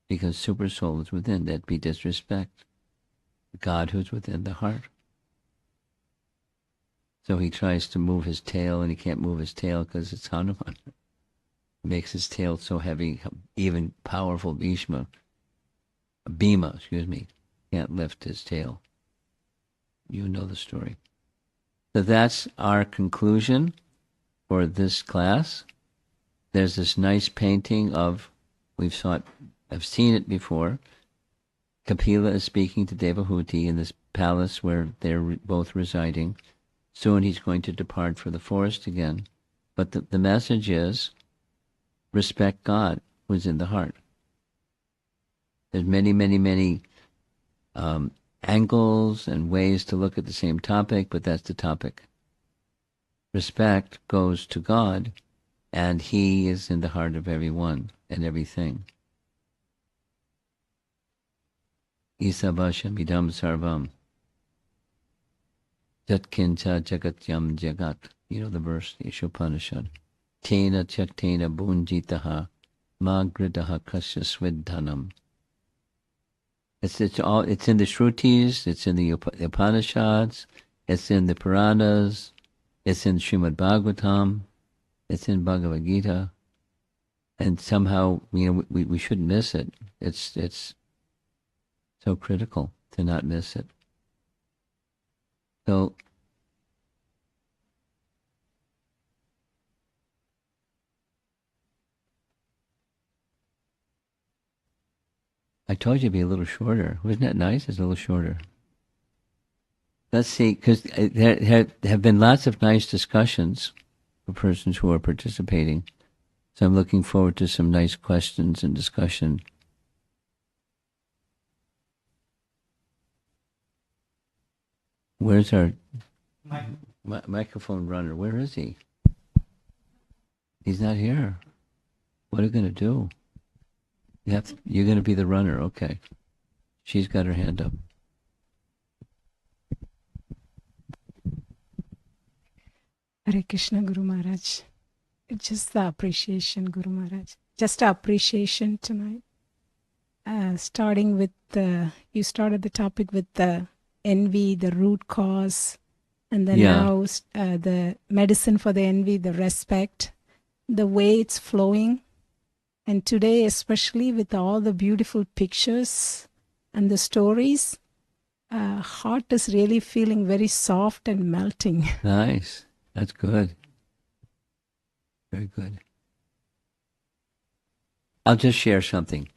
Because Super Soul is within. That'd be disrespect. God who's within the heart. So he tries to move his tail, and he can't move his tail because it's Hanuman. Makes his tail so heavy, even powerful Bhima, can't lift his tail. You know the story. So that's our conclusion for this class. There's this nice painting of, I've seen it before. Kapila is speaking to Devahuti in this palace where they're both residing. Soon he's going to depart for the forest again. But the message is, respect God who's in the heart. There's many, many, many angles and ways to look at the same topic, but that's the topic. Respect goes to God, and he is in the heart of everyone and everything. Isabhasham idam sarvam. Jatkincha jagatyam jagat. You know the verse, the Ishopanishad. Tena chaktena bunjitaha magridaha kasya swidhanam. It's in the Shrutis, it's in the Upanishads, it's in the Puranas, it's in Srimad Bhagavatam, it's in Bhagavad Gita, and somehow we shouldn't miss it. It's so critical to not miss it. So I told you it'd be a little shorter. Wasn't that nice? It's a little shorter. Let's see, because there have been lots of nice discussions for persons who are participating. So I'm looking forward to some nice questions and discussion. Where's our microphone runner? Where is he? He's not here. What are we going to do? You're going to be the runner. Okay. She's got her hand up. Hare Krishna, Guru Maharaj. It's just the appreciation, Guru Maharaj. Just appreciation tonight. Starting with you started the topic with the envy, the root cause, and then now the medicine for the envy, the respect, the way it's flowing. And today, especially with all the beautiful pictures and the stories, heart is really feeling very soft and melting. Nice. That's good. Very good. I'll just share something.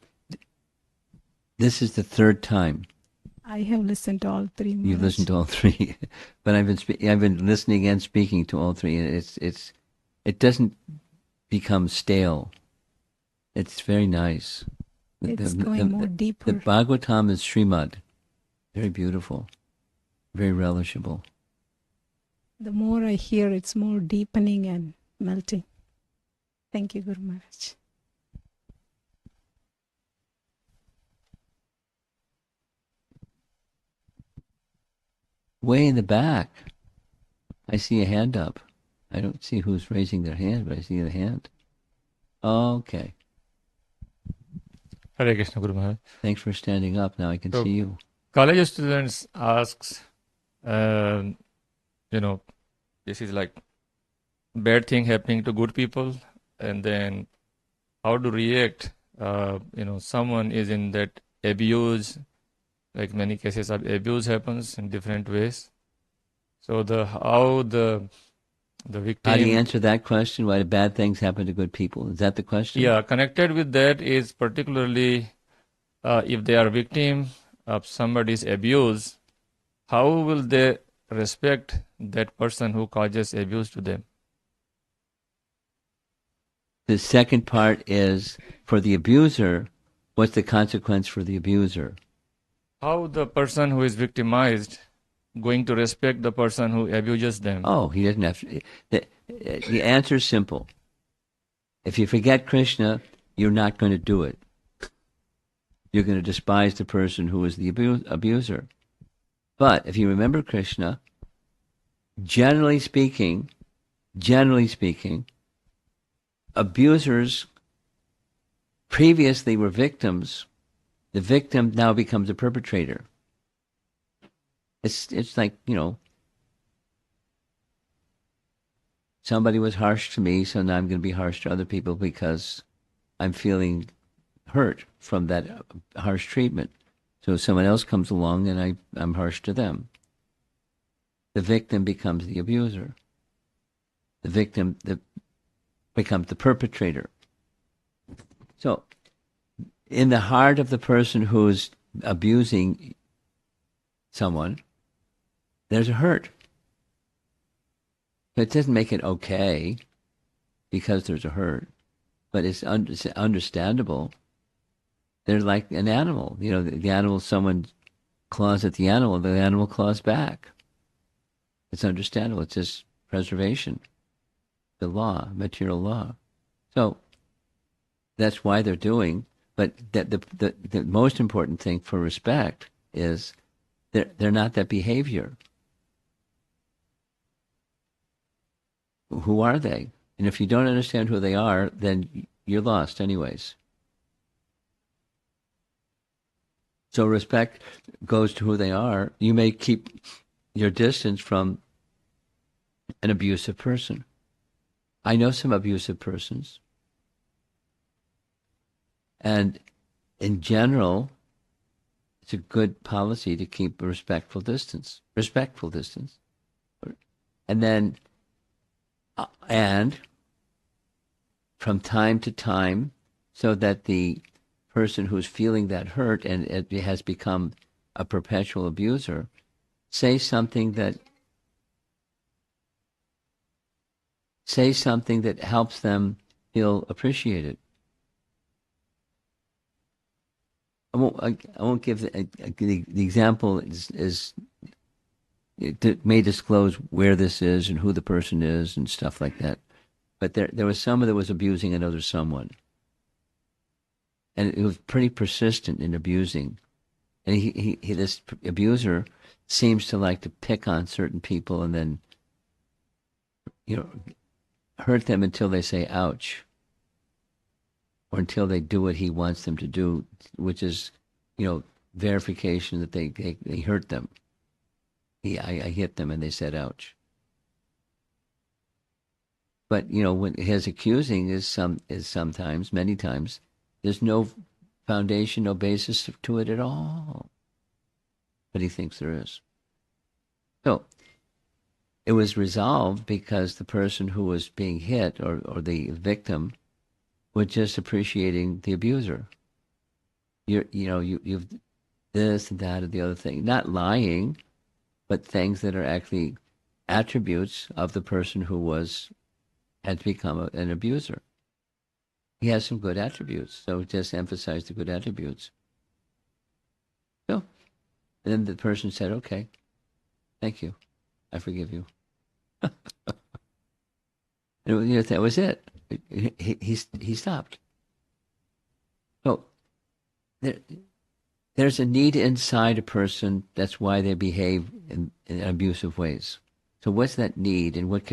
This is the third time. I have listened to all three. You've listened to all three, but I've been listening and speaking to all three, and it doesn't become stale. It's very nice. It's going more deeper. The Bhagavatam is Srimad. Very beautiful. Very relishable. The more I hear, it's more deepening and melting. Thank you, Guru Maharaj. Way in the back, I see a hand up. I don't see who's raising their hand, but I see the hand. Okay. Hare Krishna, Guru Maharaj. Thanks for standing up. Now I can So, see you. college students asks, um, you know, this is like bad thing happening to good people, and then how to react. Someone is in that abuse, like many cases of abuse happens in different ways. So the How do you victim, answer that question? Why do bad things happen to good people? Is that the question? yeah, connected with that is particularly if they are victim of somebody's abuse, how will they respect that person who causes abuse to them? The second part is for the abuser, what's the consequence for the abuser? How the person who is victimized going to respect the person who abuses them? Oh, he doesn't have to. The answer is simple. If you forget Krishna, you're not going to do it. You're going to despise the person who is the abuser. But if you remember Krishna, generally speaking, abusers previously were victims. The victim now becomes a perpetrator. It's like, somebody was harsh to me, so now I'm going to be harsh to other people because I'm feeling hurt from that harsh treatment. So someone else comes along and I'm harsh to them. The victim becomes the abuser. The victim becomes the perpetrator. So in the heart of the person who's abusing someone, there's a hurt. It doesn't make it okay because there's a hurt, but it's understandable. They're like an animal. The animal, someone claws at the animal claws back. It's understandable. It's just preservation, the law, material law. So that's why they're doing. But the most important thing for respect is they're not that behavior. Who are they? And if you don't understand who they are, then you're lost anyways. So respect goes to who they are. You may keep your distance from an abusive person. I know some abusive persons. And in general, it's a good policy to keep a respectful distance. And then, and from time to time, so that the person who's feeling that hurt and it has become a perpetual abuser, say something that helps them feel appreciated. I won't give the example it may disclose where this is and who the person is and stuff like that. But there was someone that was abusing another someone. And it was pretty persistent in abusing. And he this abuser seems to like to pick on certain people and then, hurt them until they say ouch. Or until they do what he wants them to do, which is, verification that they hurt them. I hit them and they said ouch. But when his accusing is sometimes, many times, there's no foundation, no basis to it at all. But he thinks there is. So it was resolved because the person who was being hit or the victim was just appreciating the abuser. You've this and that and the other thing. Not lying, but things that are actually attributes of the person who had become an abuser. He has some good attributes, so just emphasize the good attributes. So, and then the person said, okay, thank you. I forgive you. And that was it. He stopped. So, there's a need inside a person. That's why they behave in abusive ways. So what's that need, and what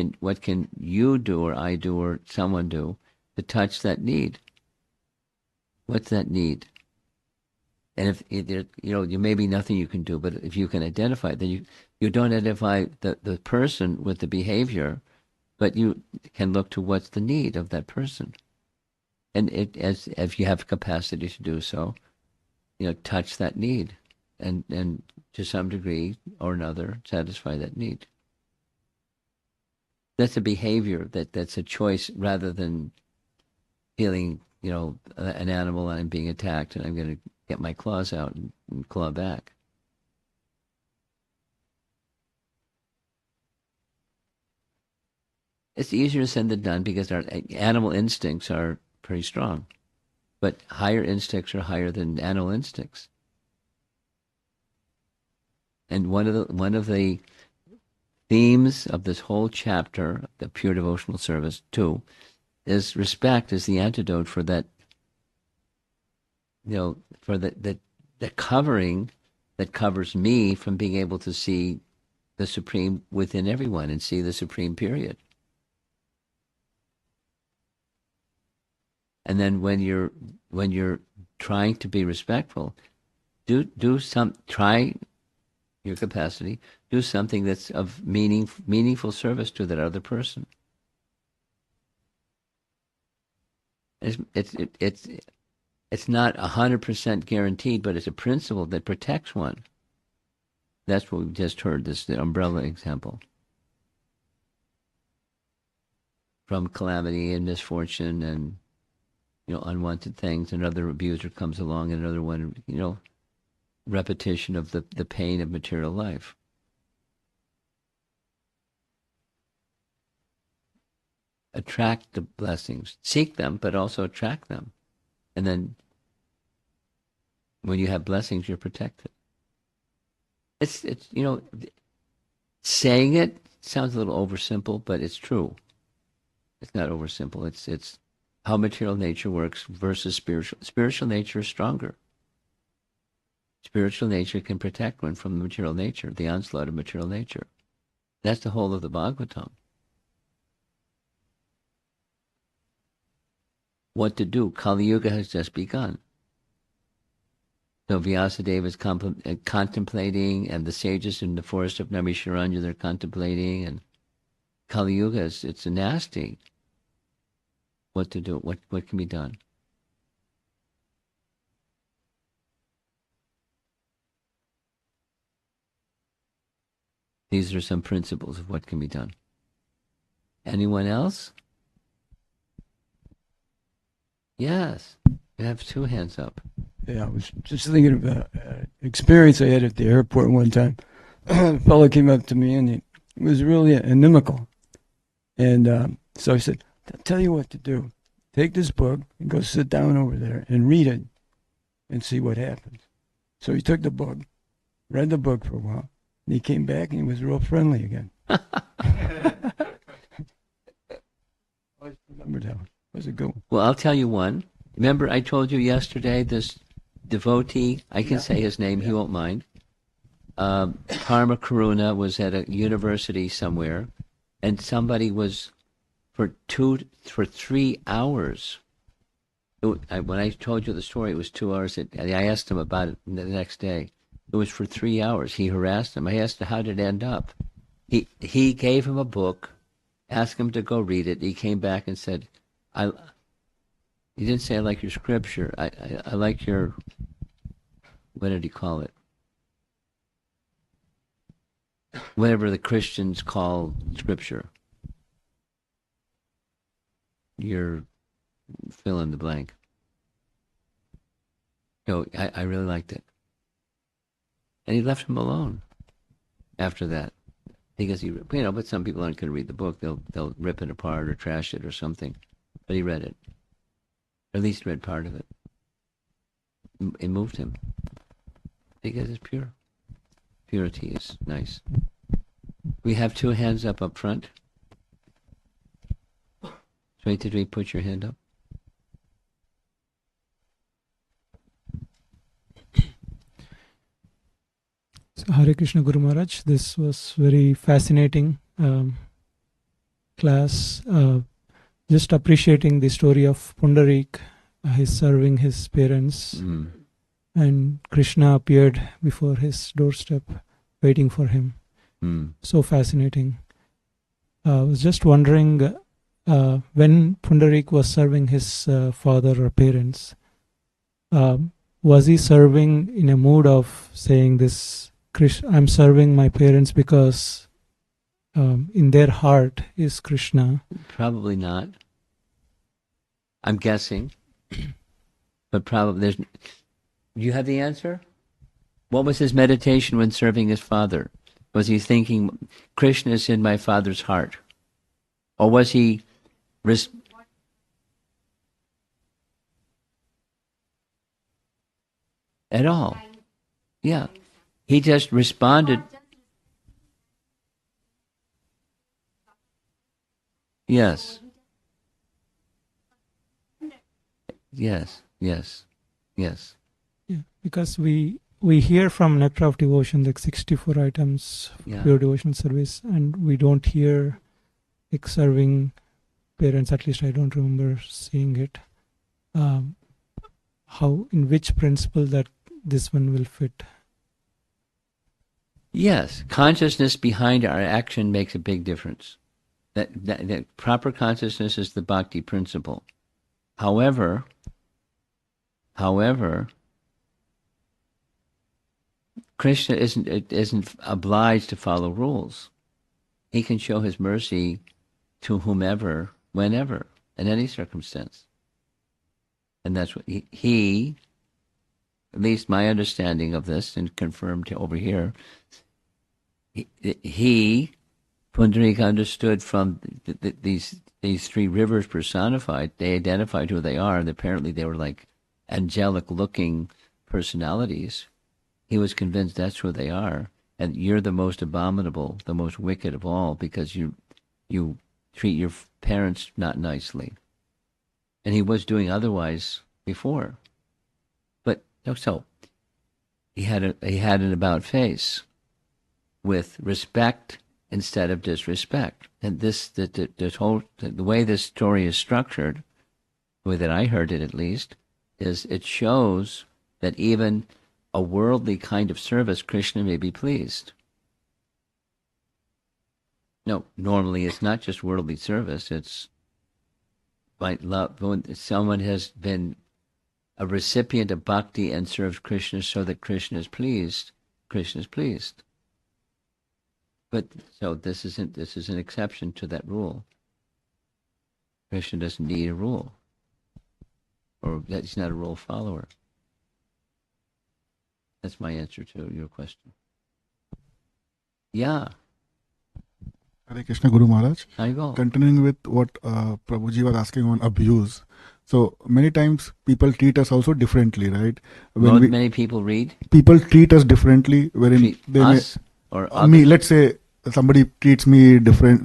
can you do, or I do, or someone do to touch that need? What's that need? And if you may be nothing you can do, but if you can identify, then you don't identify the person with the behavior, but you can look to what's the need of that person. And as if you have capacity to do so, touch that need, and to some degree or another satisfy that need. That's a behavior that's a choice rather than feeling an animal and I'm being attacked and I'm going to get my claws out and claw back. It's easier said than done because our animal instincts are pretty strong, but higher instincts are higher than animal instincts. And one of the themes of this whole chapter, the Pure Devotional Service, too, is respect is the antidote for that. For the covering that covers me from being able to see the Supreme within everyone and see the Supreme period. And then when you're trying to be respectful, try your capacity, do something that's of meaningful service to that other person. It's not 100% guaranteed, but it's a principle that protects one. That's what we just heard, the umbrella example. From calamity and misfortune and unwanted things, another abuser comes along, and another one, repetition of the pain of material life. Attract the blessings. Seek them, but also attract them. And then when you have blessings, you're protected. It's saying it sounds a little oversimple, but it's true. It's not oversimple. It's how material nature works versus spiritual. Spiritual nature is stronger. Spiritual nature can protect one from the material nature, the onslaught of material nature. That's the whole of the Bhagavatam. What to do? Kali Yuga has just begun. So Vyasadeva is contemplating, and the sages in the forest of Naimisharanya, they're contemplating, and Kali Yuga it's nasty. What to do? What can be done? These are some principles of what can be done. Anyone else? Yes. You have two hands up. Yeah, I was just thinking of an experience I had at the airport one time. A fellow came up to me and he was really inimical. And so I said, I'll tell you what to do. Take this book and go sit down over there and read it and see what happens. So he took the book, read the book for a while, and he came back and he was real friendly again. I always remembered that one. It was a good one. Well, I'll tell you one. Remember I told you yesterday this devotee, I can say his name, he won't mind. Karma Karuna was at a university somewhere, and somebody was for 3 hours. When I told you the story, it was 2 hours. I asked him about it the next day. It was for 3 hours. He harassed him. I asked him, how did it end up? He gave him a book, asked him to go read it. He came back and said, he didn't say I like your scripture. I like your, what did he call it? Whatever the Christians call scripture. Your fill in the blank. So I really liked it. And he left him alone after that. Because but some people aren't going to read the book. They'll rip it apart or trash it or something. But he read it. Or at least read part of it. It moved him. Because it's pure. Purity is nice. We have two hands up front. Did put your hand up? So Hare Krishna Guru Maharaj, this was very fascinating class. Just appreciating the story of Pundarik, his serving his parents, and Krishna appeared before his doorstep, waiting for him. So fascinating. I was just wondering, when Pundarik was serving his father or parents, was he serving in a mood of saying this, I'm serving my parents because in their heart is Krishna? Probably not. I'm guessing. But probably do you have the answer? What was his meditation when serving his father? Was he thinking, Krishna is in my father's heart? Or was he at all? Yeah. He just responded. Yes. Yes. Yes. Yes. Yeah, because we hear from Nectar of Devotion like 64 items Yeah. pure devotional service, and we don't hear like serving parents. At least I don't remember seeing it. How, in which principle that this one will fit? Yes. Consciousness behind our action makes a big difference. That proper consciousness is the bhakti principle. However, Krishna isn't obliged to follow rules. He can show his mercy to whomever, whenever, in any circumstance. And that's what he, at least my understanding of this, and confirmed over here, he Pundarik understood from these three rivers personified. They identified who they are, and apparently they were like angelic-looking personalities. He was convinced that's who they are, and you're the most abominable, the most wicked of all, because you treat your parents not nicely. And he was doing otherwise before. But so he had an about face with respect instead of disrespect. And the way this story is structured, the way that I heard it at least, is it shows that even a worldly kind of service, Krishna may be pleased. No, normally it's not just worldly service, it's by love. When someone has been a recipient of bhakti and serves Krishna so that Krishna is pleased, Krishna is pleased. But so this is an exception to that rule. Krishna doesn't need a rule, or that he's not a rule follower. That's my answer to your question. Yeah. Hare Krishna Guru Maharaj. I go. Continuing with what Prabhuji was asking on abuse. So many times people treat us also differently, right? Many people read. People treat us differently, wherein Treat they us or me. others? Let's say somebody treats me different.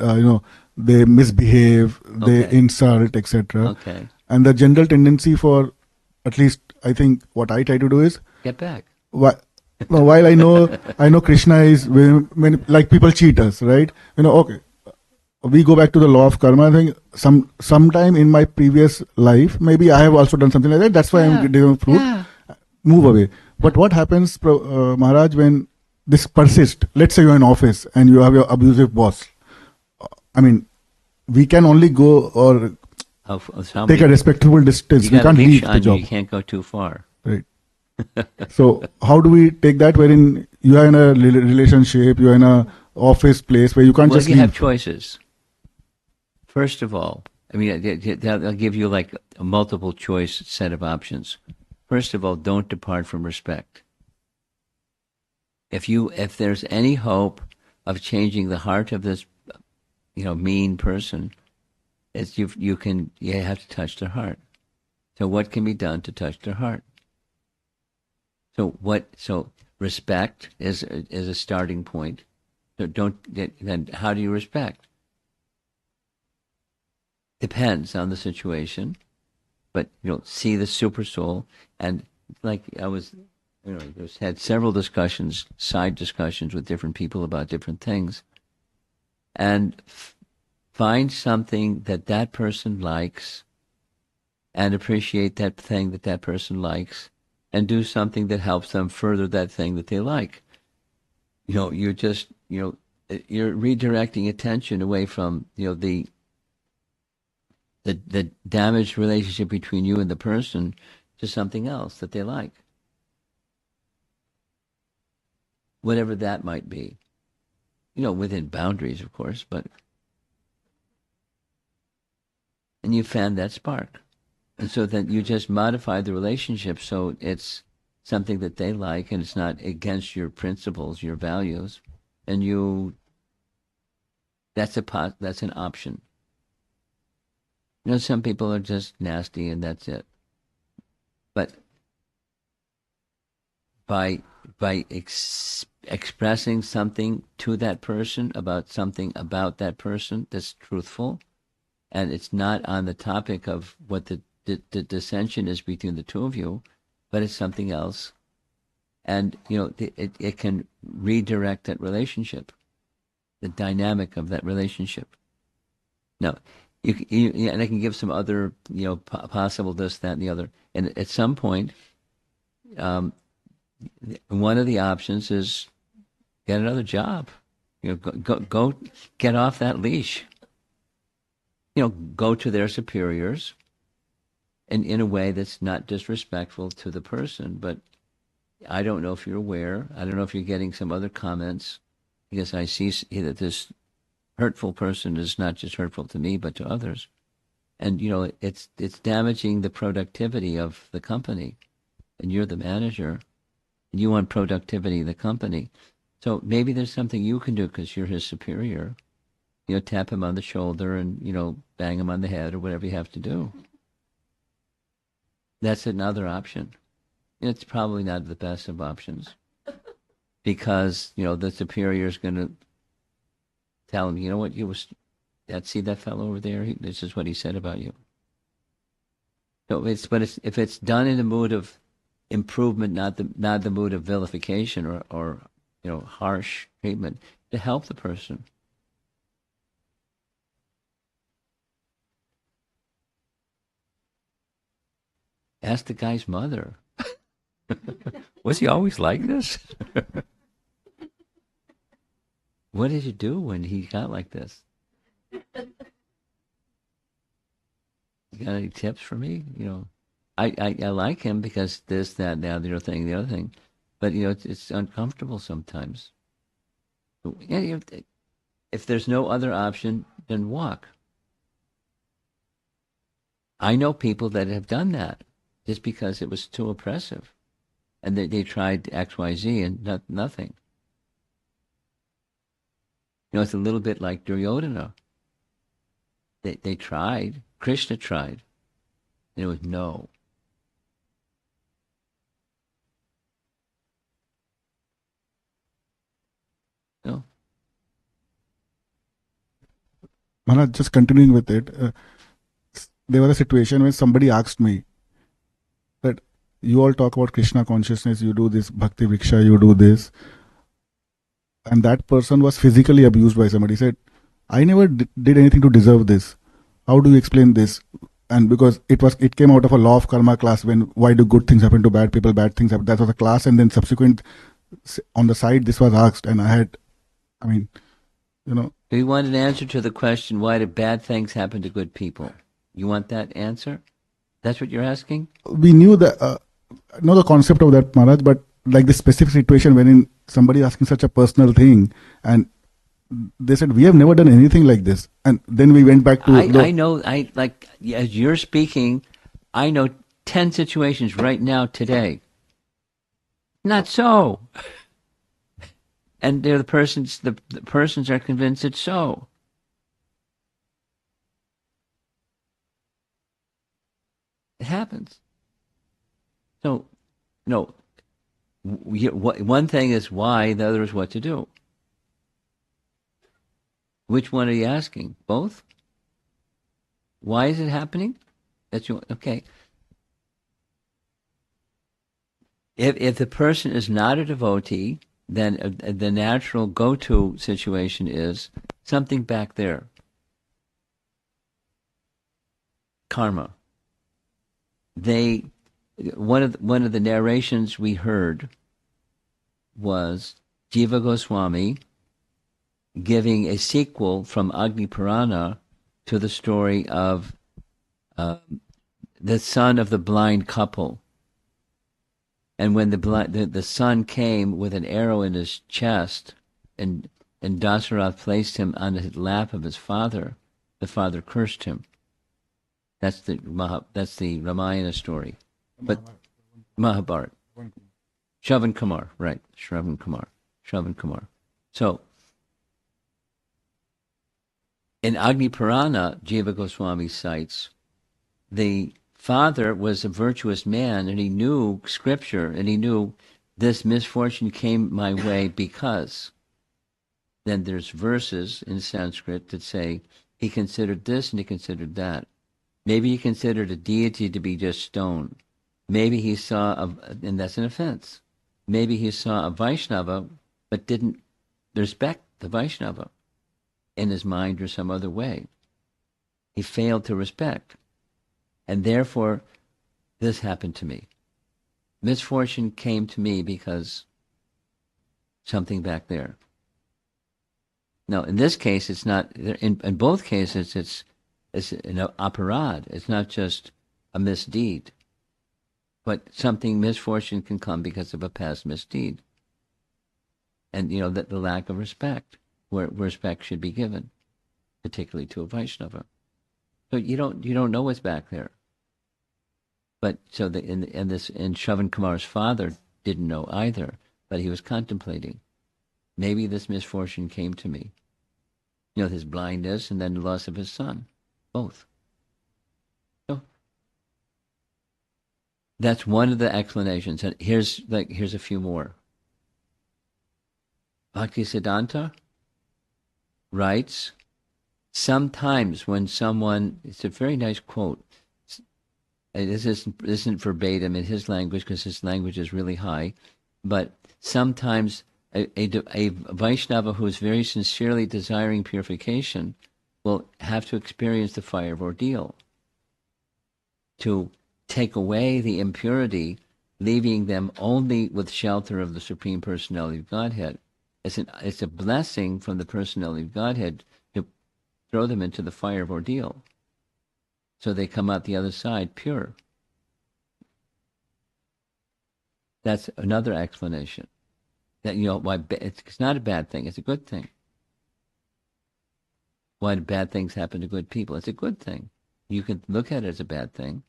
They misbehave, they Okay. insult, etc. Okay. And the general tendency for, at least I think what I try to do is, Get back. while I know Krishna is when like people cheat us, right? Okay, we go back to the law of karma. I think sometime in my previous life, maybe I have also done something like that. That's why I'm giving fruit. Yeah. Move away. But what happens, Maharaj, when this persists? Let's say you're in office and you have your abusive boss. I mean, we can only go or take a respectable distance. You We got a can't leash leave the on you. job. You can't go too far. Right. So how do we take that wherein you are in a relationship, you are in a office place where you can't Well, just you leave? have choices. First of all, I mean, I'll give you like a multiple choice set of options. First of all, don't depart from respect. If there's any hope of changing the heart of this, mean person, it's you have to touch their heart. So what can be done to touch their heart? So respect is a starting point. So then how do you respect? Depends on the situation, but see the super soul, and like I was, just had several side discussions with different people about different things, and find something that person likes, and appreciate that thing that person likes, and do something that helps them further that thing that they like. You're just, you're redirecting attention away from, the damaged relationship between you and the person to something else that they like. Whatever that might be. Within boundaries, of course, and you fan that spark. And so then you just modify the relationship so it's something that they like and it's not against your principles, your values. And that's an option. Some people are just nasty and that's it. But by expressing something to that person about something about that person that's truthful, and it's not on the topic of what the dissension is between the two of you, but it's something else, and it can redirect that relationship, the dynamic of that relationship. Now, and I can give some other possible this, that, and the other, and at some point. One of the options is get another job. Go get off that leash. Go to their superiors, and in a way that's not disrespectful to the person. But I don't know if you're aware. I don't know if you're getting some other comments, because I see that this hurtful person is not just hurtful to me, but to others. And it's damaging the productivity of the company, and you're the manager. You want productivity of the company. So maybe there's something you can do because you're his superior. Tap him on the shoulder and, bang him on the head or whatever you have to do. That's another option. It's probably not the best of options because, the superior is going to tell him, see that fellow over there? This is what he said about you. So if it's done in the mood of improvement, not the mood of vilification or harsh treatment, to help the person. Ask the guy's mother. Was he always like this? What did you do when he got like this? You got any tips for me? I like him because this, that, the other thing. But, it's uncomfortable sometimes. Yeah, if there's no other option, then walk. I know people that have done that just because it was too oppressive. And they tried X, Y, Z and nothing. It's a little bit like Duryodhana. They tried. Krishna tried. And it was no. No. Maharaj, just continuing with it, there was a situation where somebody asked me that you all talk about Krishna consciousness, you do this Bhakti Vriksha, you do this. And that person was physically abused by somebody. He said, I never did anything to deserve this. How do you explain this? And because it came out of a law of karma class, why do good things happen to bad people, bad things happen. That was a class, and then subsequent on the side this was asked, and Do you want an answer to the question, why do bad things happen to good people? You want that answer? That's what you're asking? We knew the concept of that, Maharaj, but like this specific situation wherein somebody asking such a personal thing, and they said, we have never done anything like this. And then we went back to... I know, as you're speaking, I know 10 situations right now today. Not so. And they're the persons are convinced it's so. It happens. So, one thing is why, the other is what to do. Which one are you asking? Both? Why is it happening? Okay. If the person is not a devotee, then the natural go-to situation is something back there. Karma. They one of the narrations we heard was Jiva Goswami giving a sequel from Agni Purana to the story of the son of the blind couple. And when the son came with an arrow in his chest, and Dasarath placed him on the lap of his father, the father cursed him. That's the Ramayana story. But Mahabharata. Shravan Kumar, right. Shravan Kumar. So, in Agni Purana, Jiva Goswami cites, the father was a virtuous man, and he knew scripture, and he knew this misfortune came my way because. Then there's verses in Sanskrit that say he considered this and he considered that. Maybe he considered a deity to be just stone. Maybe he saw, and that's an offense. Maybe he saw a Vaishnava but didn't respect the Vaishnava in his mind or some other way. He failed to respect. And therefore, this happened to me. Misfortune came to me because something back there. Now, in this case, it's not. In both cases, it's an aparad. It's not just a misdeed, but misfortune can come because of a past misdeed, and that the lack of respect, where respect should be given, particularly to a Vaishnava. So you don't know what's back there. But so Shravan Kumar's father didn't know either, but he was contemplating. Maybe this misfortune came to me. His blindness and then the loss of his son. Both. So that's one of the explanations. And here's a few more. Bhaktisiddhanta writes, sometimes when someone, it's a very nice quote. This isn't verbatim in his language because his language is really high, but sometimes a Vaishnava who is very sincerely desiring purification will have to experience the fire of ordeal to take away the impurity, leaving them only with shelter of the Supreme Personality of Godhead. It's a blessing from the Personality of Godhead to throw them into the fire of ordeal, so they come out the other side pure. That's another explanation. That why it's not a bad thing; it's a good thing. Why do bad things happen to good people? It's a good thing. You can look at it as a bad thing,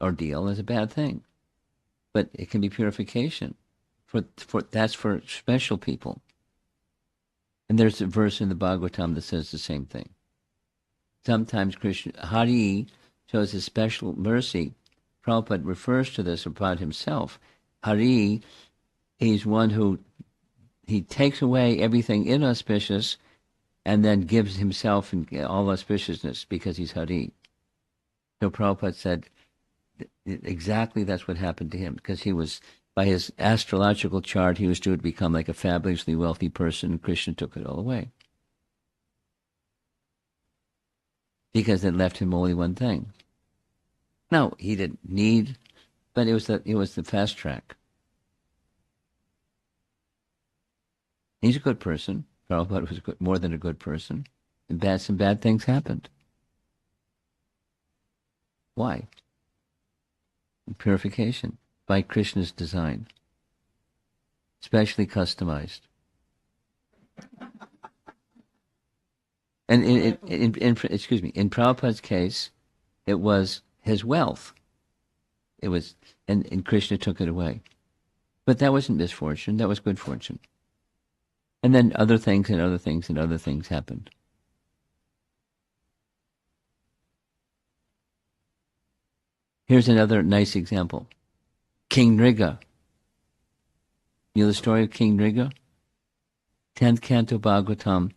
ordeal as a bad thing, but it can be purification. That's for special people. And there's a verse in the Bhagavatam that says the same thing. Sometimes Hari shows his special mercy. Prabhupada refers to this about himself. Hari, he's one who he takes away everything inauspicious and then gives himself all auspiciousness because he's Hari. So Prabhupada said exactly that's what happened to him, because he was, by his astrological chart, he was due to become like a fabulously wealthy person, and Krishna took it all away. Because it left him only one thing. No, he didn't need, but it was the fast track. He's a good person. Prabhupada was more than a good person. And some bad things happened. Why? Purification by Krishna's design, specially customized. And in Prabhupada's case, it was his wealth. It was, and Krishna took it away. But that wasn't misfortune, that was good fortune. And then other things and other things and other things happened. Here's another nice example. King Nriga. You know the story of King Nriga? 10th Canto Bhagavatam.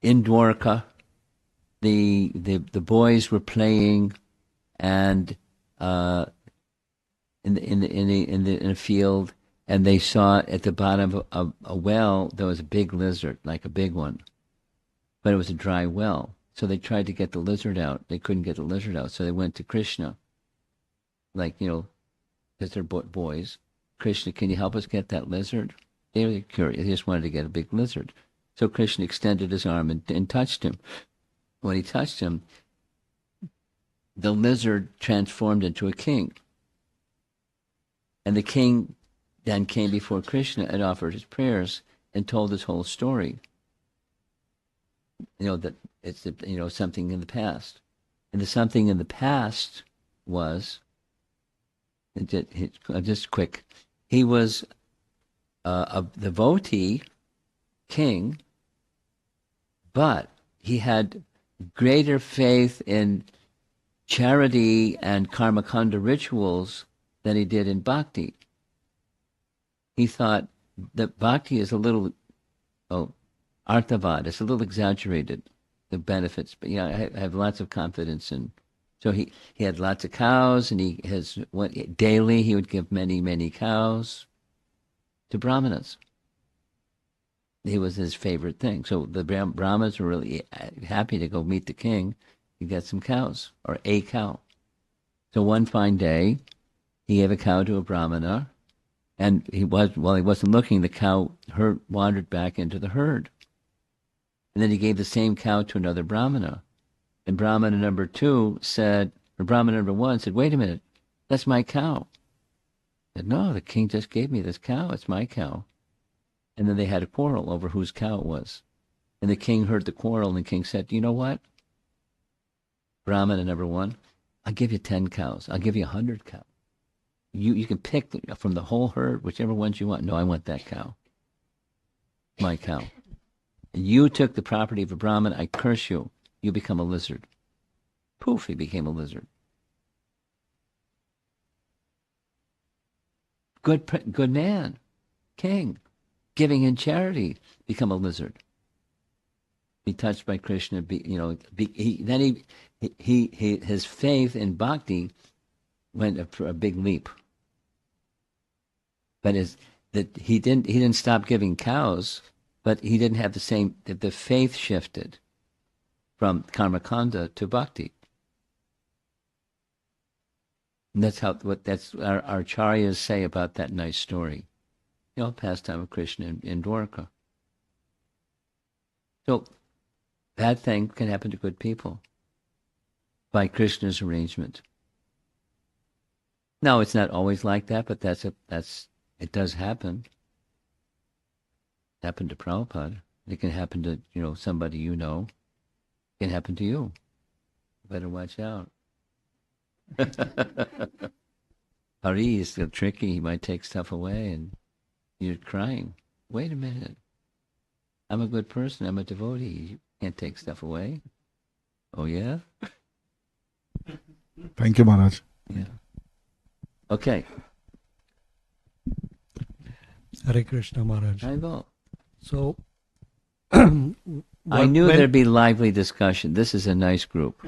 In Dwarka, the boys were playing, and in a field, and they saw at the bottom of a well there was a big lizard, like a big one, but it was a dry well. So they tried to get the lizard out. They couldn't get the lizard out, so they went to Krishna. like, because they're boys, Krishna, can you help us get that lizard? They were curious. They just wanted to get a big lizard. So Krishna extended his arm and touched him. When he touched him, the lizard transformed into a king. And the king then came before Krishna and offered his prayers and told his whole story. That it's something in the past. And the something in the past was, just quick, he was a devotee king, but he had greater faith in charity and karmakanda rituals than he did in bhakti. He thought that bhakti is a little, arthavad, it's a little exaggerated, the benefits. But I have lots of confidence in. So he had lots of cows, and daily he would give many, many cows to brahmanas. It was his favorite thing. So the brahmanas were really happy to go meet the king and get some cows, or a cow. So one fine day, he gave a cow to a brahmana, and while he wasn't looking, the cow wandered back into the herd. And then he gave the same cow to another brahmana. And brahmana number one said, wait a minute, that's my cow. He said, no, the king just gave me this cow, it's my cow. And then they had a quarrel over whose cow it was. And the king heard the quarrel, and the king said, you know what? Brahmana number one, I'll give you 10 cows. I'll give you 100 cows. You can pick from the whole herd, whichever ones you want. No, I want that cow. My cow. And you took the property of a Brahmin, I curse you. You become a lizard. Poof, he became a lizard. Good man, king, giving in charity, become a lizard. Be touched by Krishna. His faith in bhakti went a big leap. But he didn't stop giving cows, but he didn't have the faith shifted from karmakanda to bhakti. And that's our acharyas say about that nice story. Pastime of Krishna in Dwarka. So bad thing can happen to good people by Krishna's arrangement. No, it's not always like that, but it does happen. It happened to Prabhupada. It can happen to somebody It can happen to you. Better watch out. Hari is still tricky. He might take stuff away, and you're crying. Wait a minute. I'm a good person. I'm a devotee. You can't take stuff away. Oh yeah. Thank you, Maharaj. Yeah. Okay. Hare Krishna, Maharaj. I will. So, I knew there'd be lively discussion. This is a nice group.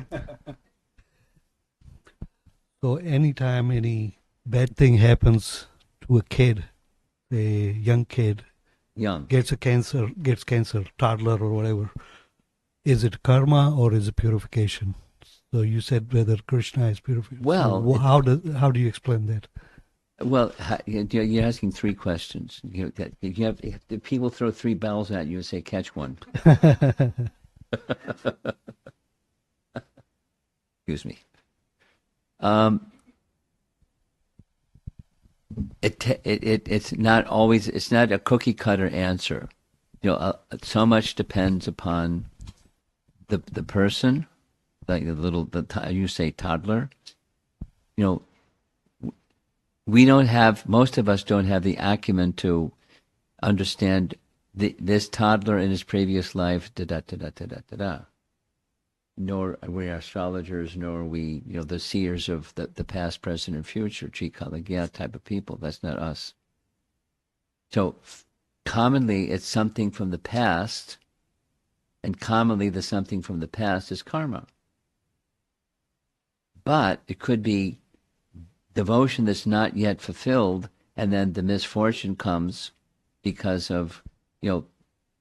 So, anytime any bad thing happens to a kid, a young kid, gets cancer, toddler or whatever, is it karma or is it purification? So you said whether Krishna is purification. Well, so how do you explain that? Well, you're asking three questions. If people throw three bells at you and say, catch one. Excuse me. It's not always, it's not a cookie cutter answer. So much depends upon the person, like you say toddler. Most of us don't have the acumen to understand this toddler in his previous life, nor are we astrologers, nor are we, the seers of the past, present, and future, Chikalagya type of people. That's not us. So commonly it's something from the past, and commonly the something from the past is karma. But it could be devotion that's not yet fulfilled, and then the misfortune comes because of,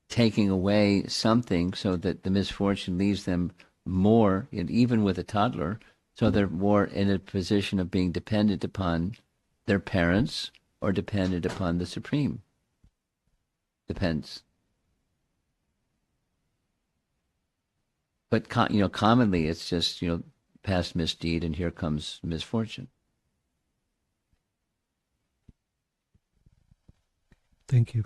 taking away something, so that the misfortune leaves them more, and even with a toddler, So they're more in a position of being dependent upon their parents or dependent upon the Supreme. Depends. But commonly it's just past misdeed, and here comes misfortune. Thank you.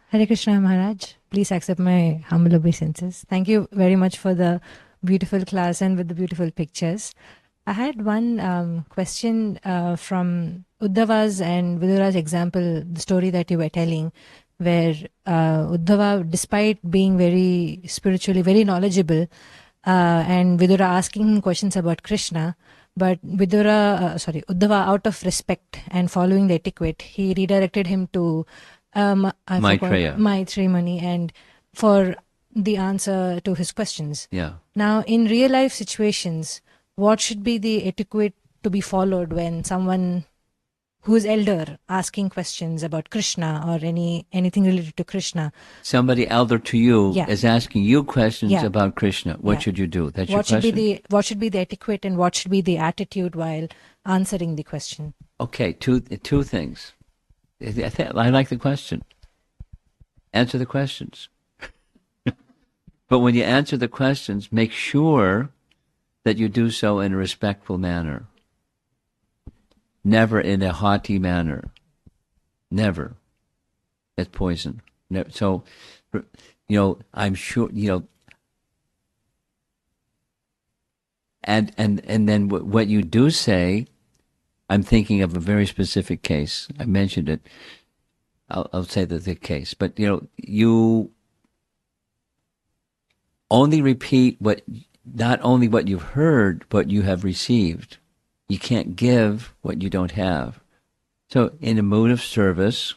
Hare Krishna Maharaj, please accept my humble obeisances. Thank you very much for the beautiful class and with the beautiful pictures. I had one question from Uddhava's and Vidura's example, the story that you were telling, where Uddhava, despite being very spiritually, very knowledgeable, and Vidura asking him questions about Krishna, but Uddhava, out of respect and following the etiquette, he redirected him to Maitreya Muni, and for the answer to his questions. Yeah. Now, in real life situations, what should be the etiquette to be followed when someone who is elder asking questions about Krishna or anything related to Krishna? Somebody elder to you is asking you questions about Krishna. What should you do? That's your question. What should be the etiquette and what should be the attitude while answering the question? Okay, two things. I like the question. Answer the questions. But when you answer the questions, make sure that you do so in a respectful manner. Never in a haughty manner. Never. It's poison. Never. So, I'm sure, and then what you do say, I'm thinking of a very specific case. I mentioned it. I'll say the case. But, you only repeat not only what you've heard, but you have received. You can't give what you don't have. So in a mood of service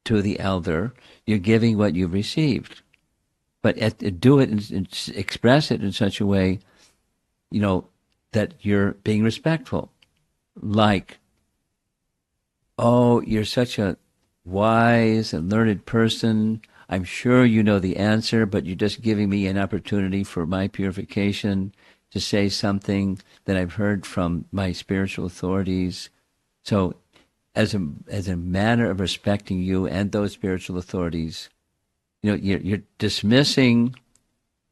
to the elder, you're giving what you've received. But do it and express it in such a way, that you're being respectful. Like, oh, you're such a wise and learned person. I'm sure you know the answer, but you're just giving me an opportunity for my purification to say something that I've heard from my spiritual authorities. So as a manner of respecting you and those spiritual authorities, you're dismissing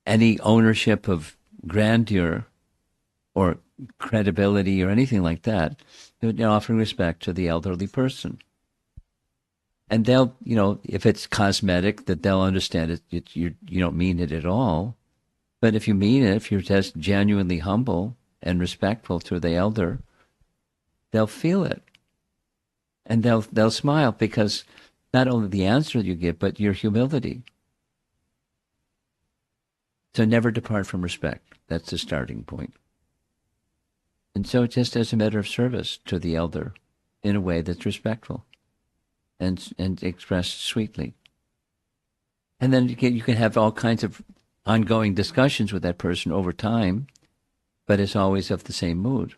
any ownership of grandeur or credibility or anything like that. You're offering respect to the elderly person. And they'll, if it's cosmetic, that they'll understand it. You don't mean it at all. But if you mean it, if you're just genuinely humble and respectful to the elder, they'll feel it. And they'll smile, because not only the answer you give, but your humility. So never depart from respect. That's the starting point. And so just as a matter of service to the elder in a way that's respectful and expressed sweetly. And then you can have all kinds of ongoing discussions with that person over time, but it's always of the same mood.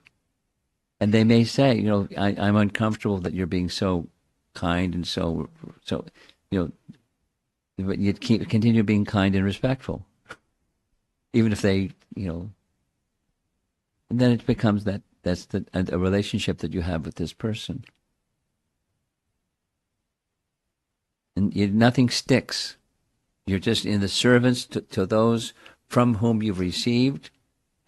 And they may say, I'm uncomfortable that you're being so kind and so, but you continue being kind and respectful. Even if they, and then it becomes that's a relationship that you have with this person. And nothing sticks. You're just in the service to those from whom you've received,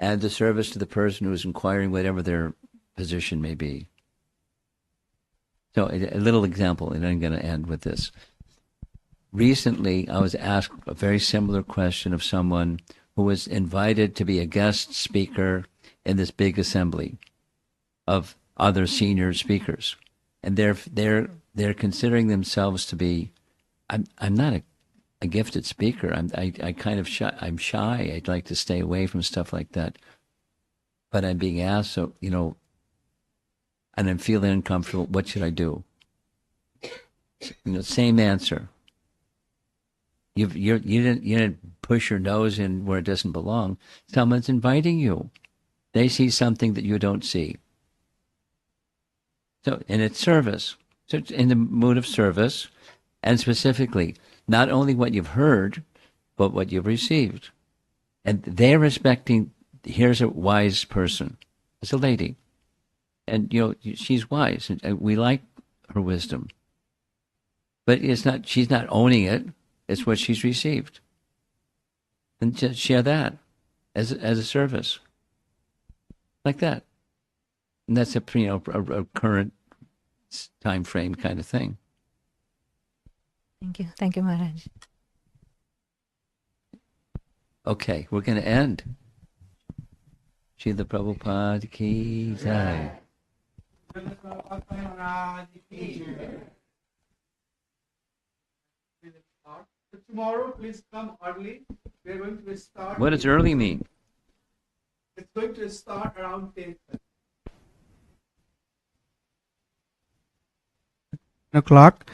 and the service to the person who is inquiring, whatever their position may be. So a little example, and I'm going to end with this. Recently, I was asked a very similar question of someone who was invited to be a guest speaker in this big assembly of other senior speakers, and they're considering themselves to be. I'm not a gifted speaker. I kind of shy. I'm shy. I'd like to stay away from stuff like that. But I'm being asked, so and I'm feeling uncomfortable. What should I do? Same answer. You didn't push your nose in where it doesn't belong. Someone's inviting you. They see something that you don't see. So, and it's service. So it's in the mood of service, and specifically, not only what you've heard, but what you've received. And they're respecting, here's a wise person. It's a lady. And, she's wise. And we like her wisdom. But she's not owning it. It's what she's received. And just share that as a service. Like that. And that's a current time frame kind of thing. Thank you. Thank you, Maharaj. Okay, we're going to end. Srila Prabhupada ki jai. Tomorrow, please come early. We are going to start. What does early mean? It's going to start around 10 o'clock,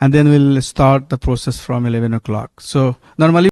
and then we'll start the process from 11 o'clock. So normally